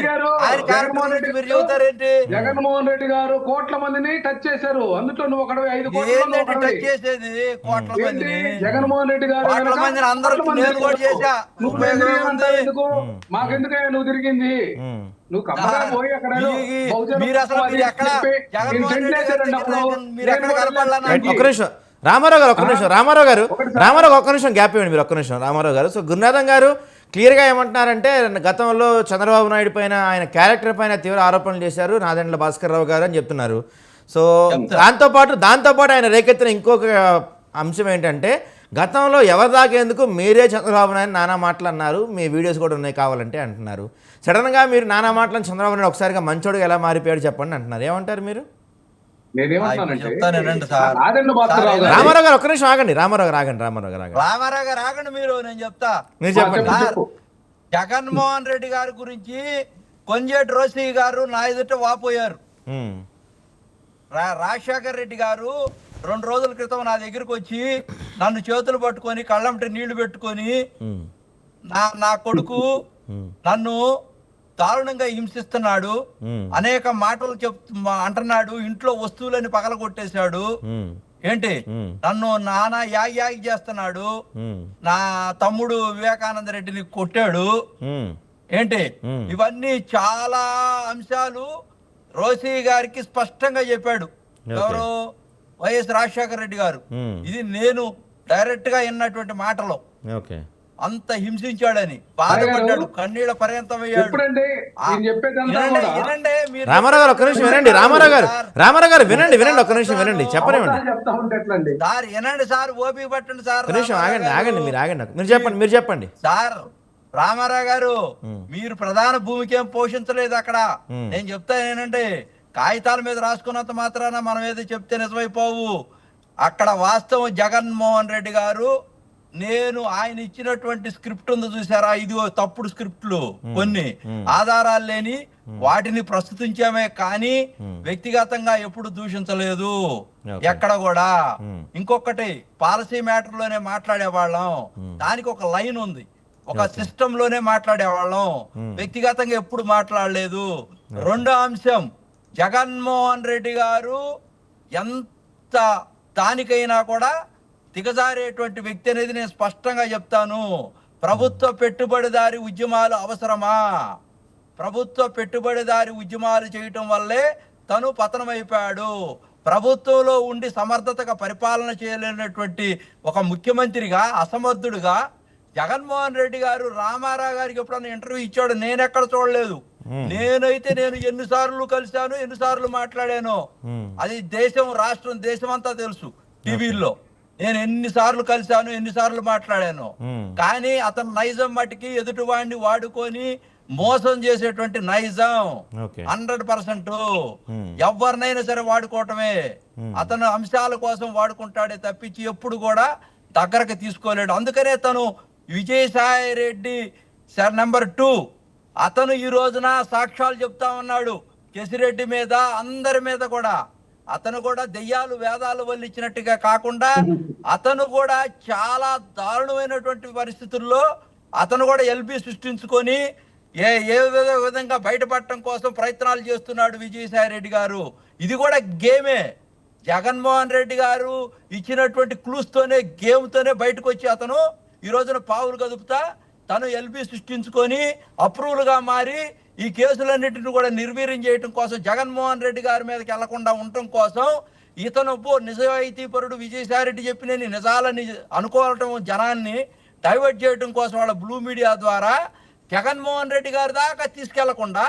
Speaker 3: ఆయన క్యారెక్టర్ గురించి మీరు చెబుతారేంటి?
Speaker 2: జగన్మోహన్ రెడ్డి గారు కోట్ల మందిని టచ్ చేశారు. అందులో నువ్వు ఒకడు 5 కోట్ల మంది
Speaker 3: ఏంటంటే టచ్ చేసేది కోట్ల
Speaker 2: ఏంటి?
Speaker 3: మందిని?
Speaker 2: జగన్మోహన్ రెడ్డి గారు
Speaker 3: కోట్ల
Speaker 2: వెనక
Speaker 3: మందిని అందరూ
Speaker 2: కోట్ల మంది
Speaker 3: నేను కూడా చేశా.
Speaker 2: నువ్వు
Speaker 3: ఉపయోగం
Speaker 2: ఎందుకు
Speaker 3: ఉంది?
Speaker 2: ఎందుకు మాకెందుకయ్యా నువ్వు తిరిగింది? నువ్వు కమ్మగా పోయి అక్కడ
Speaker 3: మీరు అసలు మీరు ఎక్కడ జగన్మోహన్ రెడ్డి గారి దగ్గర మీరు ఎక్కడ కనపడాలన్నా
Speaker 1: ఒక్క నిమిషం రామారావు గారు, ఒక్క నిమిషం రామారావు ఒక్క నిమిషం గ్యాప్ ఇవ్వండి మీరు, ఒక్క నిమిషం రామారావు గారు. సో గురునాథం గారు క్లియర్గా ఏమంటున్నారంటే, గతంలో చంద్రబాబు నాయుడు పైన, ఆయన క్యారెక్టర్ పైన తీవ్ర ఆరోపణలు చేశారు నాదెండ్ల భాస్కర్ రావు గారు అని చెప్తున్నారు. సో దాంతోపాటు ఆయన రేకెత్తిన ఇంకొక అంశం ఏంటంటే, గతంలో ఎవరి దాకేందుకు మీరే చంద్రబాబు నాయుడు నానా మాటలు అన్నారు, మీ వీడియోస్ కూడా ఉన్నాయి కావాలంటే అంటున్నారు. సడన్గా మీరు నానా మాటలను చంద్రబాబు నాయుడు ఒకసారిగా మంచోడుగా ఎలా మారిపోయాడు చెప్పండి అంటున్నారు. ఏమంటారు మీరు? రామారావు గారు ఒక్క నిమిషం ఆగండి. రామారావు గారు
Speaker 3: ఆగండి. మీరు నేను చెప్తా.
Speaker 1: మీరు చెప్పండి.
Speaker 3: జగన్మోహన్ రెడ్డి గారి గురించి కొంజేటి రోసి గారు నా ఎదుట వాపోయారు. రాజశేఖర్ రెడ్డి గారు 2 రోజుల క్రితం నా దగ్గరికి వచ్చి నన్ను చేతులు పట్టుకొని కళ్ళంటి నీళ్లు పెట్టుకొని నా కొడుకు నన్ను దారుణంగా హింసిస్తున్నాడు, అనేక మాటలు అంటున్నాడు, ఇంట్లో వస్తువులని పగలగొట్టేశాడు, ఏంటి నన్ను నానా యాగి చేస్తున్నాడు, నా తమ్ముడు వివేకానంద రెడ్డిని కొట్టాడు, ఏంటి ఇవన్నీ చాలా అంశాలు రోసి గారికి స్పష్టంగా చెప్పాడు. ఎవరు? వైఎస్ రాజశేఖర రెడ్డి గారు. ఇది నేను డైరెక్ట్ గా విన్నటువంటి మాటలో. అంత హింసించాడని బాధపడ్డాడు, కన్నీళ్ల పర్యంతమయ్యాడు.
Speaker 1: రామారావు గారు ఒక్క నిమిషం వినండి. రామారావు గారు వినండి ఒక్క నిమిషం వినండి, చెప్పనివ్వండి
Speaker 3: సార్. వినండి సార్, ఓపిక పట్టండి సార్.
Speaker 1: ఆగండి మీరు చెప్పండి
Speaker 3: సార్. రామారావు గారు, మీరు ప్రధాన భూమికి ఏం పోషించలేదు అక్కడ. నేను చెప్తాను ఏంటంటే, కాగితాల మీద రాసుకున్నంత మాత్రాన మనం ఏదో చెప్తే నిజమైపోవు. అక్కడ వాస్తవం జగన్మోహన్ రెడ్డి గారు, నేను ఆయన ఇచ్చినటువంటి స్క్రిప్ట్ ఉంది చూసారా, ఇదిగో తప్పుడు స్క్రిప్ట్లు కొన్ని ఆధారాలు లేని వాటిని ప్రస్తుతించామే కానీ వ్యక్తిగతంగా ఎప్పుడు దూషించలేదు ఎక్కడ కూడా. ఇంకొకటి, పాలసీ మ్యాటర్ లోనే మాట్లాడేవాళ్ళం, దానికి ఒక లైన్ ఉంది, ఒక సిస్టమ్ లోనే మాట్లాడేవాళ్ళం, వ్యక్తిగతంగా ఎప్పుడు మాట్లాడలేదు. రెండో అంశం, జగన్మోహన్ రెడ్డి గారు ఎంత దానికైనా కూడా దిగజారేటువంటి వ్యక్తి అనేది నేను స్పష్టంగా చెప్తాను. ప్రభుత్వ పెట్టుబడిదారి ఉద్యమాలు అవసరమా? ప్రభుత్వ పెట్టుబడిదారి ఉద్యమాలు చేయటం వల్లే తను పతనమైపోయాడు. ప్రభుత్వంలో ఉండి సమర్థతగా పరిపాలన చేయలేనటువంటి ఒక ముఖ్యమంత్రిగా, అసమర్థుడుగా జగన్మోహన్ రెడ్డి గారు రామారావు గారికి ఎప్పుడన్నా ఇంటర్వ్యూ ఇచ్చాడు? నేను ఎక్కడ చూడలేదు. నేనైతే ఎన్నిసార్లు కలిశాను, ఎన్నిసార్లు మాట్లాడాను, అది దేశం, రాష్ట్రం, దేశం అంతా తెలుసు. టీవీల్లో నేను ఎన్నిసార్లు కలిశాను, ఎన్నిసార్లు మాట్లాడాను. కానీ అతను నైజం మట్టికి ఎదుటివాడిని వాడుకొని మోసం చేసేటువంటి నైజం 100%. ఎవరినైనా సరే వాడుకోవటమే. అతను అంశాల కోసం వాడుకుంటాడే తప్పించి ఎప్పుడు కూడా దగ్గరకు తీసుకోలేడు. అందుకనే తను విజయసాయి రెడ్డి నెంబర్ 2 అతను ఈ రోజున సాక్ష్యాలు చెప్తా ఉన్నాడు కేసిరెడ్డి మీద, అందరి మీద కూడా. అతను కూడా దెయ్యాలు వేదాలు వల్లించినట్టుగా కాకుండా అతను కూడా చాలా దారుణమైనటువంటి పరిస్థితుల్లో అతను కూడా ఎల్బీ సృష్టించుకొని ఏ విధంగా బయటపడటం కోసం ప్రయత్నాలు చేస్తున్నాడు విజయసాయి రెడ్డి గారు. ఇది కూడా గేమే. జగన్మోహన్ రెడ్డి గారు ఇచ్చినటువంటి క్లూస్తోనే, గేమ్తోనే బయటకు వచ్చి అతను ఈ రోజున పావులు కదుపుతా తను ఎల్బీ సృష్టించుకొని అప్రూవల్గా మారి ఈ కేసులన్నింటినీ కూడా నిర్వీర్యం చేయటం కోసం, జగన్మోహన్ రెడ్డి గారి మీదకి వెళ్లకుండా ఉండటం కోసం ఇతను నిజాయితీపరుడు విజయసాయి రెడ్డి చెప్పిన నిజాలని అనుకోవటం, జనాన్ని డైవర్ట్ చేయడం కోసం వాళ్ళ బ్లూ మీడియా ద్వారా జగన్మోహన్ రెడ్డి గారి దాకా తీసుకెళ్లకుండా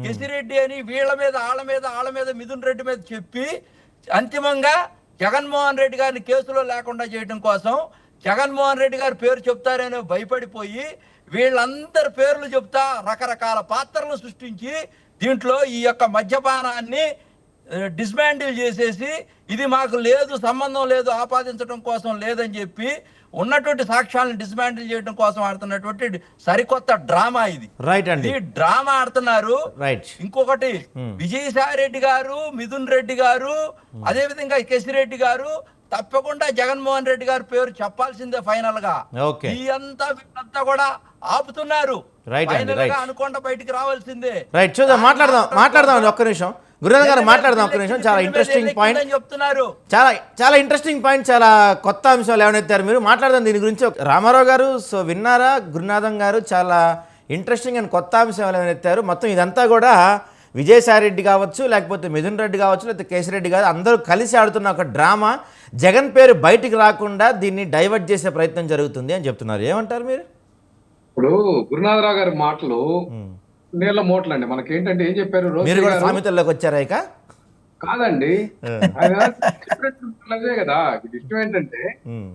Speaker 3: కేసిరెడ్డి అని వీళ్ళ మీద మిథున్ రెడ్డి మీద చెప్పి అంతిమంగా జగన్మోహన్ రెడ్డి గారిని కేసులో లేకుండా చేయడం కోసం, జగన్మోహన్ రెడ్డి గారి పేరు చెప్తారని భయపడిపోయి వీళ్ళందరి పేర్లు చెప్తా రకరకాల పాత్రలు సృష్టించి దీంట్లో ఈ యొక్క మద్యపానాన్ని డిస్మాండిల్ చేసేసి ఇది మాకు లేదు, సంబంధం లేదు, ఆపాదించడం కోసం లేదని చెప్పి ఉన్నటువంటి సాక్ష్యాలను డిస్మాండిల్ చేయడం కోసం ఆడుతున్నటువంటి సరికొత్త డ్రామా ఇది.
Speaker 1: రైట్ అండి,
Speaker 3: ఈ డ్రామా ఆడుతున్నారు.
Speaker 1: రైట్.
Speaker 3: ఇంకొకటి, విజయసాయి రెడ్డి గారు, మిథున్ రెడ్డి గారు, అదే విధంగా కేసిరెడ్డి గారు తప్పకుండా జగన్మోహన్ రెడ్డి గారి పేరు చెప్పాల్సిందే ఫైనల్ గా.
Speaker 1: ఓకే.
Speaker 3: వీళ్ళంతా కూడా ఆపుతున్నారు.
Speaker 1: రైట్ అండి,
Speaker 3: ఫైనల్ గా
Speaker 1: రైట్.
Speaker 3: అనుకుంటా బయటికి రావాల్సిందే.
Speaker 1: రైట్, చూద్దాం, మాట్లాడదాం ఒక్క నిమిషం. గురునాథ్ గారు మాట్లాడదాం ఒక్క నిమిషం. చాలా ఇంట్రెస్టింగ్ పాయింట్
Speaker 3: చెప్తున్నారు.
Speaker 1: చాలా ఇంట్రెస్టింగ్ పాయింట్, చాలా కొత్త అంశాలు ఏమనెత్తారు మీరు. మాట్లాడదాం దీని గురించి. రామారావు గారు, సో విన్నారా, గురునాథం గారు చాలా ఇంట్రెస్టింగ్ అండ్ కొత్త అంశాలు ఏమనెత్తారు. మొత్తం ఇదంతా కూడా విజయసాయి రెడ్డి కావచ్చు, లేకపోతే మిథున్ రెడ్డి కావచ్చు, లేకపోతే కేసిరెడ్డి గారు అందరూ కలిసి ఆడుతున్న ఒక డ్రామా. జగన్ పేరు బయటికి రాకుండా దీన్ని డైవర్ట్ చేసే ప్రయత్నం జరుగుతుంది అని చెప్తున్నారు. ఏమంటారు మీరు?
Speaker 2: ఇప్పుడు గురునాథరావు గారి మాటలు నీళ్ళ మోటలండి. మనకేంటంటే ఏం చెప్పారు,
Speaker 1: మీరు కూడా సామెతల్లోకి వచ్చారా ఇక?
Speaker 2: కాదండి, ఆయన చెప్పినట్లే కదా. ఇష్టం ఏంటంటే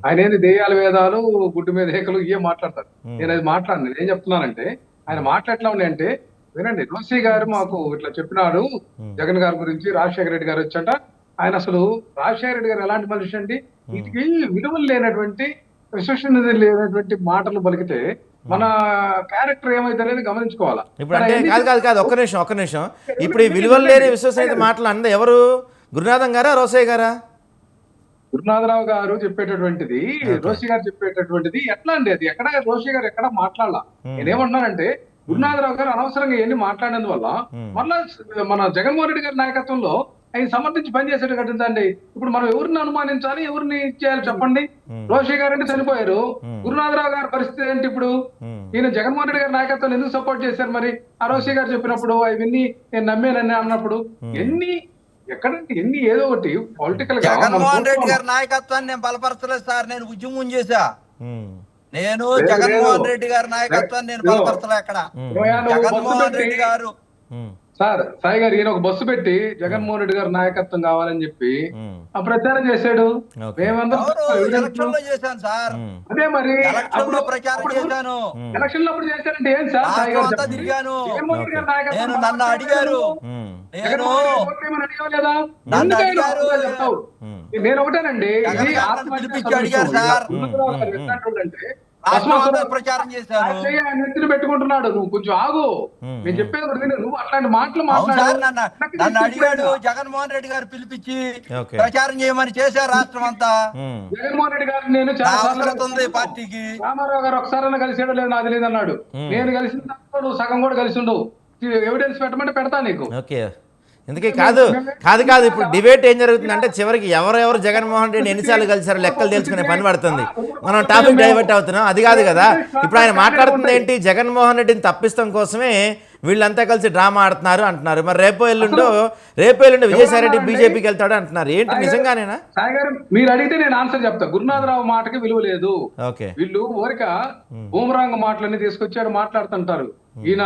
Speaker 2: ఆయన ఏంది దెయ్యాల వేదాలు, గుడ్డు మీద ఏకలు ఇవే మాట్లాడతారు. నేను అది మాట్లాడను. నేను ఏం చెప్తున్నానంటే ఆయన మాట్లాడట్లా ఉన్నాయంటే, వినండి, రోసీ గారు మాకు ఇట్లా చెప్పినాడు జగన్ గారి గురించి, రాజశేఖర రెడ్డి గారు వచ్చాట. ఆయన అసలు రాజశేఖర రెడ్డి గారు ఎలాంటి మనిషి అండి, వీటికి విలువలు లేనటువంటి, విశ్వసనీయత లేనటువంటి మాటలు పలికితే మన క్యారెక్టర్ ఏమైతే అనేది గమనించుకోవాలా.
Speaker 1: ఇప్పుడు అంటే కాదు ఒక్క నిమిషం. ఇప్పుడు ఈ విలువలు లేని విశ్వసనీయత మాటలు అంద ఎవరు, గురునాథం గారా, రోసయ్య గారా?
Speaker 2: గురునాథరావు గారు చెప్పేటటువంటిది, రోషి గారు చెప్పేటటువంటిది ఎట్లా అండి, అది ఎక్కడ రోషి గారు ఎక్కడ మాట్లాడాల. నేనేమంటున్నానంటే గురునాథరావు గారు అనవసరంగా ఎన్ని మాట్లాడినందువల్ల మళ్ళా మన జగన్మోహన్ రెడ్డి గారి నాయకత్వంలో ఆయన సమర్థించి పనిచేసేది కట్టిందండి. ఇప్పుడు మనం ఎవరిని అనుమానించాలి, ఎవరిని చేయాలి చెప్పండి. రోషి గారు అంటే చనిపోయారు, గురునాథరావు గారి పరిస్థితి ఏంటి ఇప్పుడు? ఈయన జగన్మోహన్ రెడ్డి గారి నాయకత్వాన్ని ఎందుకు సపోర్ట్ చేశారు మరి? ఆ రోషి గారు చెప్పినప్పుడు అవన్నీ నేను నమ్మేనని అన్నప్పుడు ఎక్కడంటే ఏదో ఒకటి పొలిటికల్ గా.
Speaker 3: జగన్మోహన్ రెడ్డి గారి నాయకత్వాన్ని నేను బలపరచలేదు సార్, నేను ఉద్యమం చేశా. నేను జగన్మోహన్ రెడ్డి గారి నాయకత్వాన్ని నేను బలపరచలే. అక్కడ జగన్మోహన్ రెడ్డి గారు
Speaker 2: సార్, సాయి గారు ఈయన ఒక బస్సు పెట్టి జగన్మోహన్ రెడ్డి గారి నాయకత్వం కావాలని చెప్పి ఆ ప్రచారం చేశాడు.
Speaker 3: చేశాను సార్,
Speaker 2: అదే మరి
Speaker 3: అప్పుడు ప్రచారం చేశాను.
Speaker 2: ఎలక్షన్ లో అప్పుడు చేశారంటే ఏం సార్? సాయి గారు
Speaker 3: తిరిగాను.
Speaker 2: జగన్మోహన్ రెడ్డి గారి నాయకత్వం
Speaker 3: నేను నన్ను అడిగారు,
Speaker 2: నన్ను అడిగారు. నేను ఒకటేనండి, ఇది
Speaker 3: పిలిపించి అడిగారు సార్, ప్రచారం చేశాను.
Speaker 2: నెత్తిని పెట్టుకుంటున్నాడు, నువ్వు కొంచెం ఆగు, నేను చెప్పేది ఒకటి విను. నువ్వు అట్లాంటి మాటలు
Speaker 3: నన్ను అడిగాడు. జగన్మోహన్ రెడ్డి గారు పిలిపించి ప్రచారం చేయమని చేశారు రాష్ట్రం అంతా.
Speaker 2: జగన్మోహన్ రెడ్డి గారు నేను చాలా
Speaker 3: ఉంది పార్టీకి.
Speaker 2: రామారావు గారు ఒకసారి కలిసాడో లేదు నాకు తెలియదు అన్నాడు. నేను కలిసిన నువ్వు సగం కూడా కలిసి ఉండవు. ఎవిడెన్స్ పెట్టమంటే పెడతా నీకు.
Speaker 1: ఓకే, ఎందుకే కాదు. ఇప్పుడు డిబేట్ ఏం జరుగుతుందంటే చివరికి ఎవరెవరు జగన్మోహన్ రెడ్డి ఎన్నిసార్లు కలిసారో లెక్కలు తెలుసుకునే పని పడుతుంది. మనం టాపిక్ డైవర్ట్ అవుతున్నాం, అది కాదు కదా. ఇప్పుడు ఆయన మాట్లాడుతుంది ఏంటి, జగన్మోహన్ రెడ్డిని తప్పిస్తాం కోసమే వీళ్ళంతా కలిసి డ్రామా ఆడుతున్నారు అంటున్నారు. మరి రేపు ఎల్లుండో విజయసాయి రెడ్డి బీజేపీకి వెళ్తాడు అంటున్నారు. ఏంటి, నిజంగానేనా?
Speaker 2: సాయి గారు మీరు అడిగితే నేను ఆన్సర్ చెప్తా. గురునాథరావు మాటకి విలువ లేదు. వీళ్ళు ఊరిక బూమరాంగ మాటలన్నీ తీసుకొచ్చాడు మాట్లాడుతుంటారు. ఈయన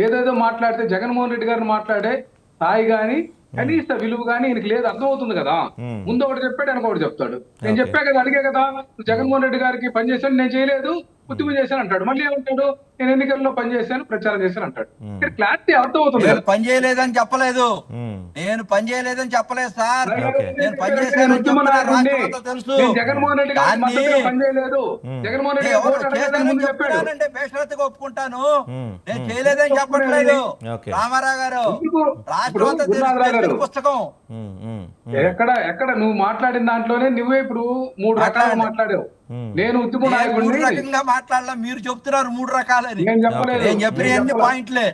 Speaker 2: ఏదేదో మాట్లాడితే జగన్మోహన్ రెడ్డి గారిని మాట్లాడే స్థాయి గాని కనీస విలువ గానీ ఈయనకి లేదు, అర్థమవుతుంది కదా. ముందు ఒకటి చెప్పాడు, వెనక ఒకటి చెప్తాడు. నేను చెప్పా కదా, అడిగే కదా, జగన్మోహన్ రెడ్డి గారికి పని చేశాను, నేను చేయలేదు, ఉద్యమం చేశాను అంటాడు. మళ్ళీ ఏమంటాడు, నేను ఎన్నికల్లో పని చేశాను, ప్రచారం చేశాను అంటాడు. క్లారిటీ అర్థమవుతుంది.
Speaker 3: పని చేయలేదని చెప్పలేదు, నేను పని చేయలేదని చెప్పలేదు సార్, నేను పని చేశాను తెలుసు.
Speaker 2: జగన్మోహన్ రెడ్డి గారు పని చేయలేదు, జగన్మోహన్ రెడ్డి
Speaker 3: చెప్పాడంటే బేషరత్తుగా ఒప్పుకుంటాను, నేను చేయలేదని చెప్పట్లేదు. రామారావు గారు పుస్తకం
Speaker 2: ఎక్కడ నువ్వు మాట్లాడిన దాంట్లోనే నువ్వే ఇప్పుడు 3 రకాలుగా మాట్లాడావు. నేను ఉద్యమ నాయకుడిని
Speaker 3: మాట్లాడలా, మీరు చెప్తున్నారు 3 రకాలని. నేను చెప్పిన అన్ని పాయింట్లే.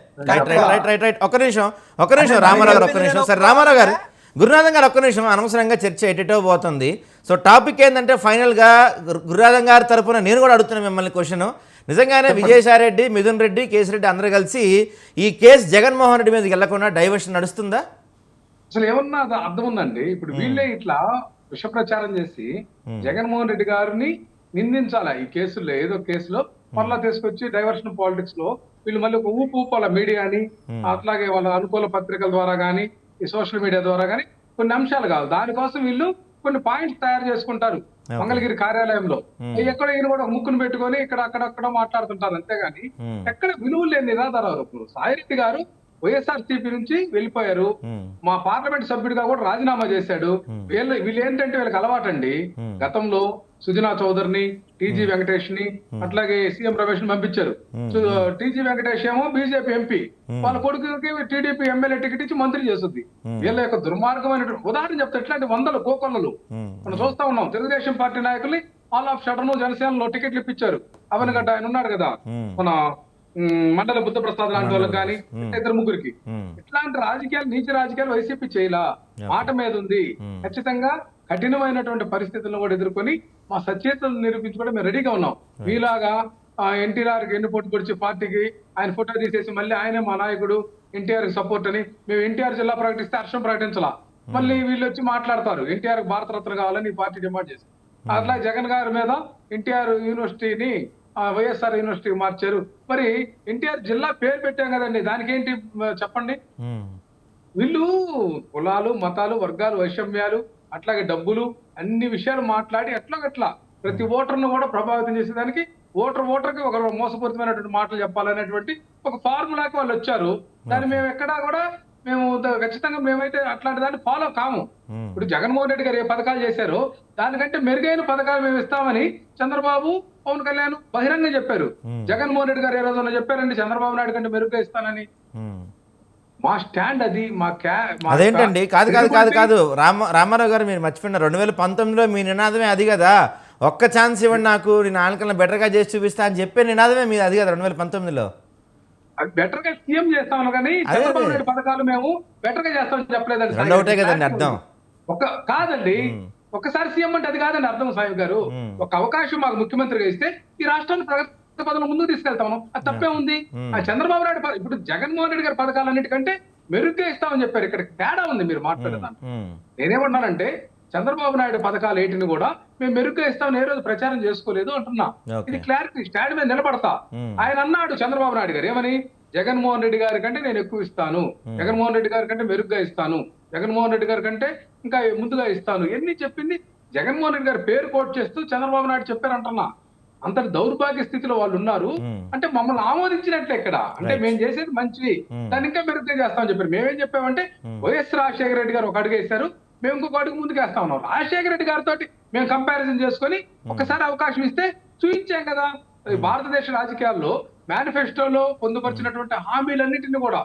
Speaker 1: ఒక్క నిమిషం రామారావు గారు, ఒక్క నిమిషం. సరే రామారావు గారు, గురునాథం గారు ఒక్క నిమిషం. అనవసరంగా చర్చ ఎటో పోతుంది. సో టాపిక్ ఏంటంటే ఫైనల్గా గురునాథం గారి తరఫున నేను కూడా అడుగుతున్నాను మిమ్మల్ని క్వశ్చన్. నిజంగానే విజయసాయి రెడ్డి, మిథున్ రెడ్డి, కేసిరెడ్డి అందరూ కలిసి ఈ కేసు జగన్మోహన్ రెడ్డి మీదకి వెళ్లకుండా డైవర్షన్ నడుస్తుందా?
Speaker 2: అసలు ఏమన్నా అర్థం ఉందండి? ఇప్పుడు వీళ్ళే ఇట్లా విష ప్రచారం చేసి జగన్మోహన్ రెడ్డి గారిని నిందించాలా ఈ కేసుల్లో, ఏదో కేసులో మళ్ళా తీసుకొచ్చి డైవర్షన్ పాలిటిక్స్ లో వీళ్ళు మళ్ళీ ఒక ఊపాల మీడియాని, అట్లాగే వాళ్ళ అనుకూల పత్రికల ద్వారా గానీ, ఈ సోషల్ మీడియా ద్వారా గానీ కొన్ని అంశాలు కావాలి. దానికోసం వీళ్ళు కొన్ని పాయింట్స్ తయారు చేసుకుంటారు మంగళగిరి కార్యాలయంలో. ఎక్కడ ఈయన కూడా ముక్కును పెట్టుకొని ఇక్కడ అక్కడక్కడ మాట్లాడుతుంటారు. అంతేగాని ఎక్కడ విలువ లేని నిరాధారాలు. సాయిరెడ్డి గారు వైఎస్ఆర్సీపీ నుంచి వెళ్ళిపోయారు. మా పార్లమెంట్ సభ్యుడిగా కూడా రాజీనామా చేశాడు. వీళ్ళు ఏంటంటే వీళ్ళకి అలవాటండి. గతంలో సుజనా చౌదరిని, టీజీ వెంకటేష్ ని, అట్లాగే సీఎం రమేష్ ని పంపించారు. టీజీ వెంకటేష్ ఏమో బీజేపీ ఎంపీ, వాళ్ళ కొడుకుకి టీడీపీ ఎమ్మెల్యే టికెట్ ఇచ్చి మంత్రి చేస్తుంది. వీళ్ళ యొక్క దుర్మార్గమైనటువంటి ఉదాహరణ చెప్తే ఇట్లాంటి వందలు కోకొల్లలు మనం చూస్తా ఉన్నాం. తెలుగుదేశం పార్టీ నాయకుల్ని ఆల్ ఆఫ్ షడన్ జనసేనలో టికెట్లు ఇప్పించారు. అవనగడ్డ ఆయన ఉన్నాడు కదా, మన మండల బుద్ధ ప్రసాద్ లాంటి వాళ్ళకి కానీ ఇద్దరు ముగ్గురికి. ఇట్లాంటి రాజకీయాలు, నీచ రాజకీయాలు వైసీపీ చేయలా, మాట మీద ఉంది. ఖచ్చితంగా కఠినమైనటువంటి పరిస్థితులను కూడా ఎదుర్కొని మా సచేతను నిరూపించుకోవడం మేము రెడీగా ఉన్నాం. మీలాగా ఎన్టీఆర్ కి ఎన్ని పోటీ పొడిచి పార్టీకి ఆయన ఫోటో తీసేసి మళ్ళీ ఆయనే మా నాయకుడు, ఎన్టీఆర్ కి సపోర్ట్ అని మేము ఎన్టీఆర్ జిల్లా ప్రకటిస్తే హర్షం ప్రకటించాలా, మళ్ళీ వీళ్ళు వచ్చి మాట్లాడతారు ఎన్టీఆర్ భారతరత్న కావాలని ఈ పార్టీ డిమాండ్ చేసి. అట్లా జగన్ గారి మీద ఎన్టీఆర్ యూనివర్సిటీని వైఎస్ఆర్ యూనివర్సిటీ మార్చారు. మరి ఎన్టీఆర్ జిల్లా పేరు పెట్టాం కదండి, దానికి ఏంటి చెప్పండి. వీళ్ళు కులాలు, మతాలు, వర్గాలు, వైషమ్యాలు, అట్లాగే డబ్బులు, అన్ని విషయాలు మాట్లాడి ఎట్లాగట్లా ప్రతి ఓటర్ను కూడా ప్రభావితం చేసేదానికి ఓటర్కి ఒక మోసపూరితమైనటువంటి మాటలు చెప్పాలనేటువంటి ఒక ఫార్ములాకి వాళ్ళు వచ్చారు. దాన్ని మేము ఎక్కడా కూడా మేము ఖచ్చితంగా మేమైతే అట్లాంటి దాన్ని ఫాలో కాము. ఇప్పుడు జగన్మోహన్ రెడ్డి గారు ఏ పథకాలు చేశారో దానికంటే మెరుగైన పథకాలు మేము ఇస్తామని చంద్రబాబు, పవన్ కళ్యాణ్ బహిరంగ చెప్పారు. జగన్మోహన్ రెడ్డి గారు ఏ రోజున చెప్పారండి చంద్రబాబు నాయుడు కంటే మెరుగ్గా ఇస్తానని. మా స్టాండ్ అది.
Speaker 1: అదేంటండి, కాదు రామారావు గారు, మీరు మర్చిపోయినారు 2019లో మీ నినాదమే అది కదా, ఒక్క ఛాన్స్ ఇవ్వండి నాకు, నేను ఆనకల్ని బెటర్గా చేసి చూపిస్తా అని చెప్పే నినాదమే మీది అది కదా 2019లో.
Speaker 2: బెటర్ గా సీఎం చేస్తామని కానీ చంద్రబాబు నాయుడు పథకాలు మేము బెటర్ గా చేస్తామని చెప్పలేదండి.
Speaker 1: రెండవటే కదండి అర్థం.
Speaker 2: కాదండి, ఒక్కసారి సీఎం అంటే అది కాదండి అర్థం. సాయి గారు, ఒక అవకాశం మాకు ముఖ్యమంత్రిగా ఇస్తే ఈ రాష్ట్రాన్ని ప్రగతి పథకం ముందుకు తీసుకెళ్తాము, అది తప్పే ఉంది. ఆ చంద్రబాబు నాయుడు ఇప్పుడు జగన్మోహన్ రెడ్డి గారి పథకాలన్నిటికంటే మెరుగ్గా ఇస్తామని చెప్పారు. ఇక్కడ తేడా ఉంది మీరు మాట్లాడేదాన్ని. నేనేమన్నానంటే చంద్రబాబు నాయుడు పథకాలు ఏంటిని కూడా మేము మెరుగ్గా ఇస్తామని ఏ రోజు ప్రచారం చేసుకోలేదు అంటున్నా. ఇది క్లారిటీ, స్టాండ్ మీద నిలబడతా. ఆయన అన్నాడు చంద్రబాబు నాయుడు గారు ఏమని, జగన్మోహన్ రెడ్డి గారి కంటే నేను ఎక్కువ ఇస్తాను, జగన్మోహన్ రెడ్డి గారి కంటే మెరుగ్గా ఇస్తాను, జగన్మోహన్ రెడ్డి గారి కంటే ఇంకా ముందుగా ఇస్తాను, ఎన్ని చెప్పింది జగన్మోహన్ రెడ్డి గారి పేరు కోట్ చేస్తూ చంద్రబాబు నాయుడు చెప్పారంటున్నా. అంతటి దౌర్భాగ్య స్థితిలో వాళ్ళు ఉన్నారు అంటే మమ్మల్ని ఆమోదించినట్లే ఇక్కడ. అంటే మేము చేసేది మంచిది, దాన్ని ఇంకా మెరుగ్గా చేస్తామని చెప్పారు. మేమేం చెప్పామంటే వైఎస్ రాజశేఖర రెడ్డి గారు ఒక అడుగు వేశారు, మేము ఇంకొక అడుగు ముందుకు వేస్తా ఉన్నాం. రాజశేఖర రెడ్డి గారితో మేము కంపారిజన్ చేసుకొని ఒకసారి అవకాశం ఇస్తే చూపించాం కదా. భారతదేశ రాజకీయాల్లో మేనిఫెస్టోలో పొందుపరిచినటువంటి హామీలన్నింటినీ కూడా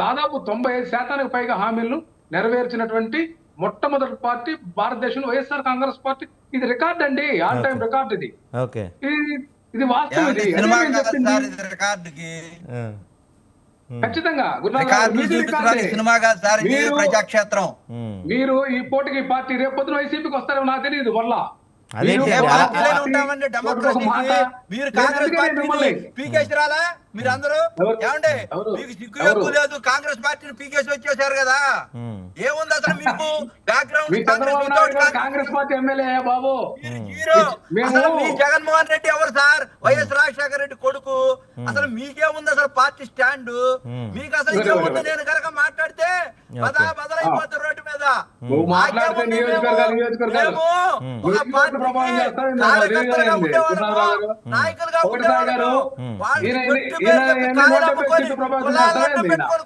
Speaker 2: దాదాపు 95% పైగా హామీలను నెరవేర్చినటువంటి మొట్టమొదటి పార్టీ భారతదేశంలో వైఎస్ఆర్ కాంగ్రెస్ పార్టీ. ఇది రికార్డ్ అండి, ఆల్ టైమ్ రికార్డ్ ఇది. ఇది వాస్తవం. ఖచ్చితంగా
Speaker 3: ప్రజాక్షేత్రం.
Speaker 2: మీరు ఈ పోటీకి పార్టీ రేపు పొద్దున వైసీపీకి వస్తారో నాకు తెలియదు. వల్ల
Speaker 3: మీరు కాంగ్రెస్ పార్టీని పీకేసిరాలా? మీరు అందరూ ఏమండి, మీకు సిగ్గు లేదు, కాంగ్రెస్ పార్టీని పీకేసి వచ్చేసారు కదా, ఏముంది అసలు మీకు బ్యాక్గ్రౌండ్?
Speaker 2: కాంగ్రెస్ పార్టీ ఎమ్మెల్యే బాబు
Speaker 3: అసలు మీ జగన్మోహన్ రెడ్డి ఎవరు సార్? వైఎస్ రాజశేఖర రెడ్డి కొడుకు. అసలు మీకేముంది అసలు పార్టీ స్టాండ్? మీకు అసలు ఏముంది? నేను కనుక మాట్లాడితే బదలైపోతారు రోడ్డు మీద. ఒక పార్టీ కార్యకర్తలుగా ఉండేవాళ్ళు, నాయకులుగా ఉండేవాళ్ళు,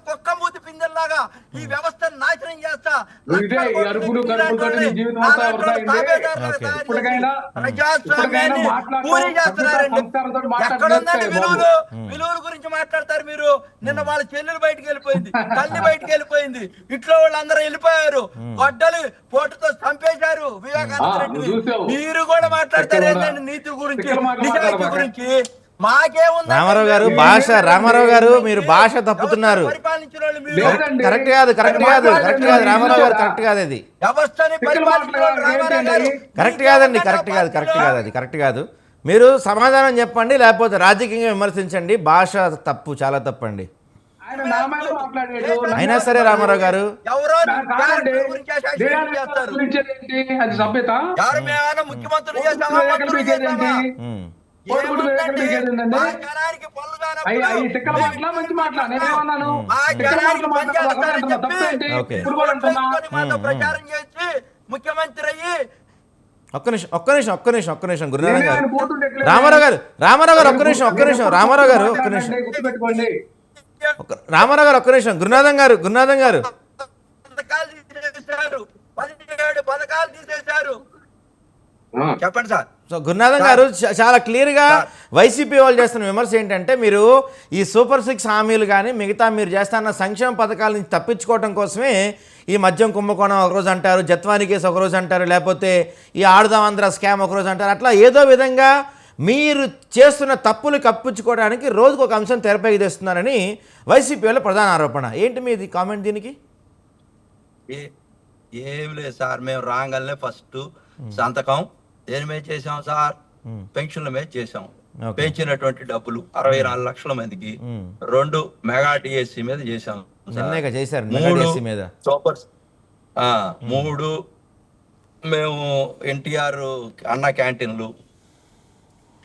Speaker 3: కుక్క మూతి పిందెల్లాగా ఈ వ్యవస్థను నాశనం చేస్తా ప్రజాస్వామ్యాన్ని పూరి చేస్తున్నారండి. ఎక్కడుందండి విలువలు? విలువల గురించి మాట్లాడతారు మీరు. నిన్న వాళ్ళ చెల్లెలు బయటకు వెళ్ళిపోయింది, తల్లి బయటకు వెళ్ళిపోయింది, ఇంట్లో వాళ్ళందరూ వెళ్ళిపోయారు, గొడ్డలు పోటుతో చంపేశారు వివేకానంద రెడ్డిని. మీరు కూడా మాట్లాడతారు ఏంటండి నీతి గురించి, నిజాయితీ గురించి?
Speaker 1: రామారావు గారు రామారావు గారు మీరు భాష తప్పుతున్నారు. కరెక్ట్ కాదు రామారావు గారు, కరెక్ట్ కాదు అది. కరెక్ట్ కాదండి, కరెక్ట్ కాదు. మీరు సమాధానం చెప్పండి, లేకపోతే రాజకీయంగా విమర్శించండి. భాష తప్పు, చాలా తప్పండి. అయినా సరే రామారావు గారు,
Speaker 3: ప్రచారం చేసి ముఖ్యమంత్రి అయ్యి
Speaker 1: ఒక్క నిమిషం గురునాథన్ గారు, రామారావు గారు ఒక్క నిమిషం రామారావు గారు ఒక్క నిమిషం. రామారావు గారు ఒక్క నిమిషం, గురునాథం గారు
Speaker 3: పథకాలు తీసేశారు, 17 పథకాలు తీసేశారు. చెప్పండి సార్.
Speaker 1: సో గురునాథం గారు చాలా క్లియర్గా వైసీపీ వాళ్ళు చేస్తున్న విమర్శ ఏంటంటే, మీరు ఈ సూపర్ 6 హామీలు కానీ మిగతా మీరు చేస్తున్న సంక్షేమ పథకాల నుంచి తప్పించుకోవడం కోసమే ఈ మద్యం కుంభకోణం ఒకరోజు అంటారు, జత్వాని కేసు ఒకరోజు అంటారు, లేకపోతే ఈ ఆడుదాం ఆంధ్ర స్కామ్ ఒకరోజు అంటారు. అట్లా ఏదో విధంగా మీరు చేస్తున్న తప్పులు కప్పించుకోవడానికి రోజుకు ఒక అంశం తెరపైకి తెస్తున్నారని వైసీపీ వాళ్ళ ప్రధాన ఆరోపణ. ఏంటి మీది కామెంట్ దీనికి?
Speaker 3: ఏమి లేదు సార్, మేము రాగానే ఫస్ట్ సంతకం దేని మీద చేసాం సార్? పెన్షన్ల మీద చేసాం. పెంచినటువంటి డబ్బులు 64 లక్షల మందికి. 2 మెగా డిఎస్సి మీద చేసాం.
Speaker 1: 3
Speaker 3: సూపర్ 3 మేము ఎన్టీఆర్ అన్న క్యాంటీన్లు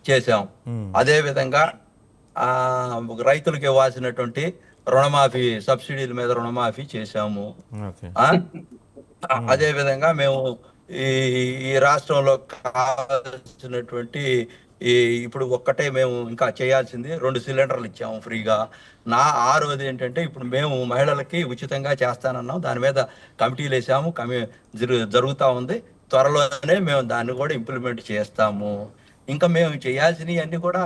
Speaker 3: చేసాం. అదే విధంగా రైతులకు ఇవ్వాల్సినటువంటి రుణమాఫీ, సబ్సిడీల మీద రుణమాఫీ చేసాము. అదే విధంగా మేము ఈ రాష్ట్రంలో కావాల్సినటువంటి ఇప్పుడు ఒక్కటే మేము ఇంకా చేయాల్సింది 2 సిలిండర్లు ఇచ్చాము ఫ్రీగా. ఆరోది ఏంటంటే, ఇప్పుడు మేము మహిళలకి ఉచితంగా చేస్తానన్నాం, దాని మీద కమిటీలు వేసాము, జరుగుతూ ఉంది. త్వరలోనే మేము దాన్ని కూడా ఇంప్లిమెంట్ చేస్తాము. ఇంకా మేము చేయాల్సినవి అన్ని కూడా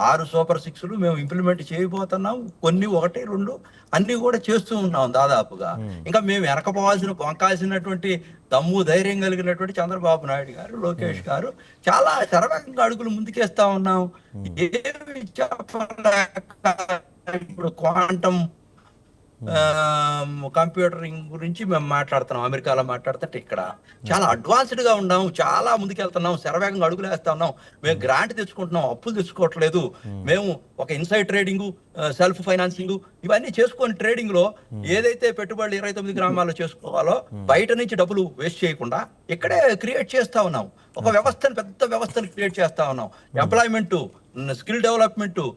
Speaker 3: 6 సూపర్ 6లు మేము ఇంప్లిమెంట్ చేయబోతున్నాం. కొన్ని 1, 2 అన్ని కూడా చేస్తూ ఉన్నాం దాదాపుగా. ఇంకా మేము వంకాల్సినటువంటి దమ్ము ధైర్యం కలిగినటువంటి చంద్రబాబు నాయుడు గారు, లోకేష్ గారు చాలా శరవేగంగా అడుగులు ముందుకేస్తా ఉన్నాం. ఏమి చెప్పలేక ఇప్పుడు క్వాంటమ్ కంప్యూటరింగ్ గురించి మేము మాట్లాడుతున్నాం. అమెరికాలో మాట్లాడుతుంటే ఇక్కడ చాలా అడ్వాన్స్డ్ గా ఉన్నాం, చాలా ముందుకెళ్తున్నాం, శరవేగంగా అడుగులు వేస్తా ఉన్నాం. మేము గ్రాంట్ తెచ్చుకుంటున్నాం, అప్పులు తెచ్చుకోవట్లేదు. మేము ఒక ఇన్సైడ్ ట్రేడింగ్, సెల్ఫ్ ఫైనాన్సింగ్ ఇవన్నీ చేసుకొని ట్రేడింగ్ లో ఏదైతే పెట్టుబడులు 29 గ్రామాల్లో చేసుకోవాలో బయట నుంచి డబ్బులు వేస్ట్ చేయకుండా ఇక్కడే క్రియేట్ చేస్తా ఉన్నాం. ఒక వ్యవస్థను, పెద్ద వ్యవస్థను క్రియేట్ చేస్తా ఉన్నాం. Employment, skill development,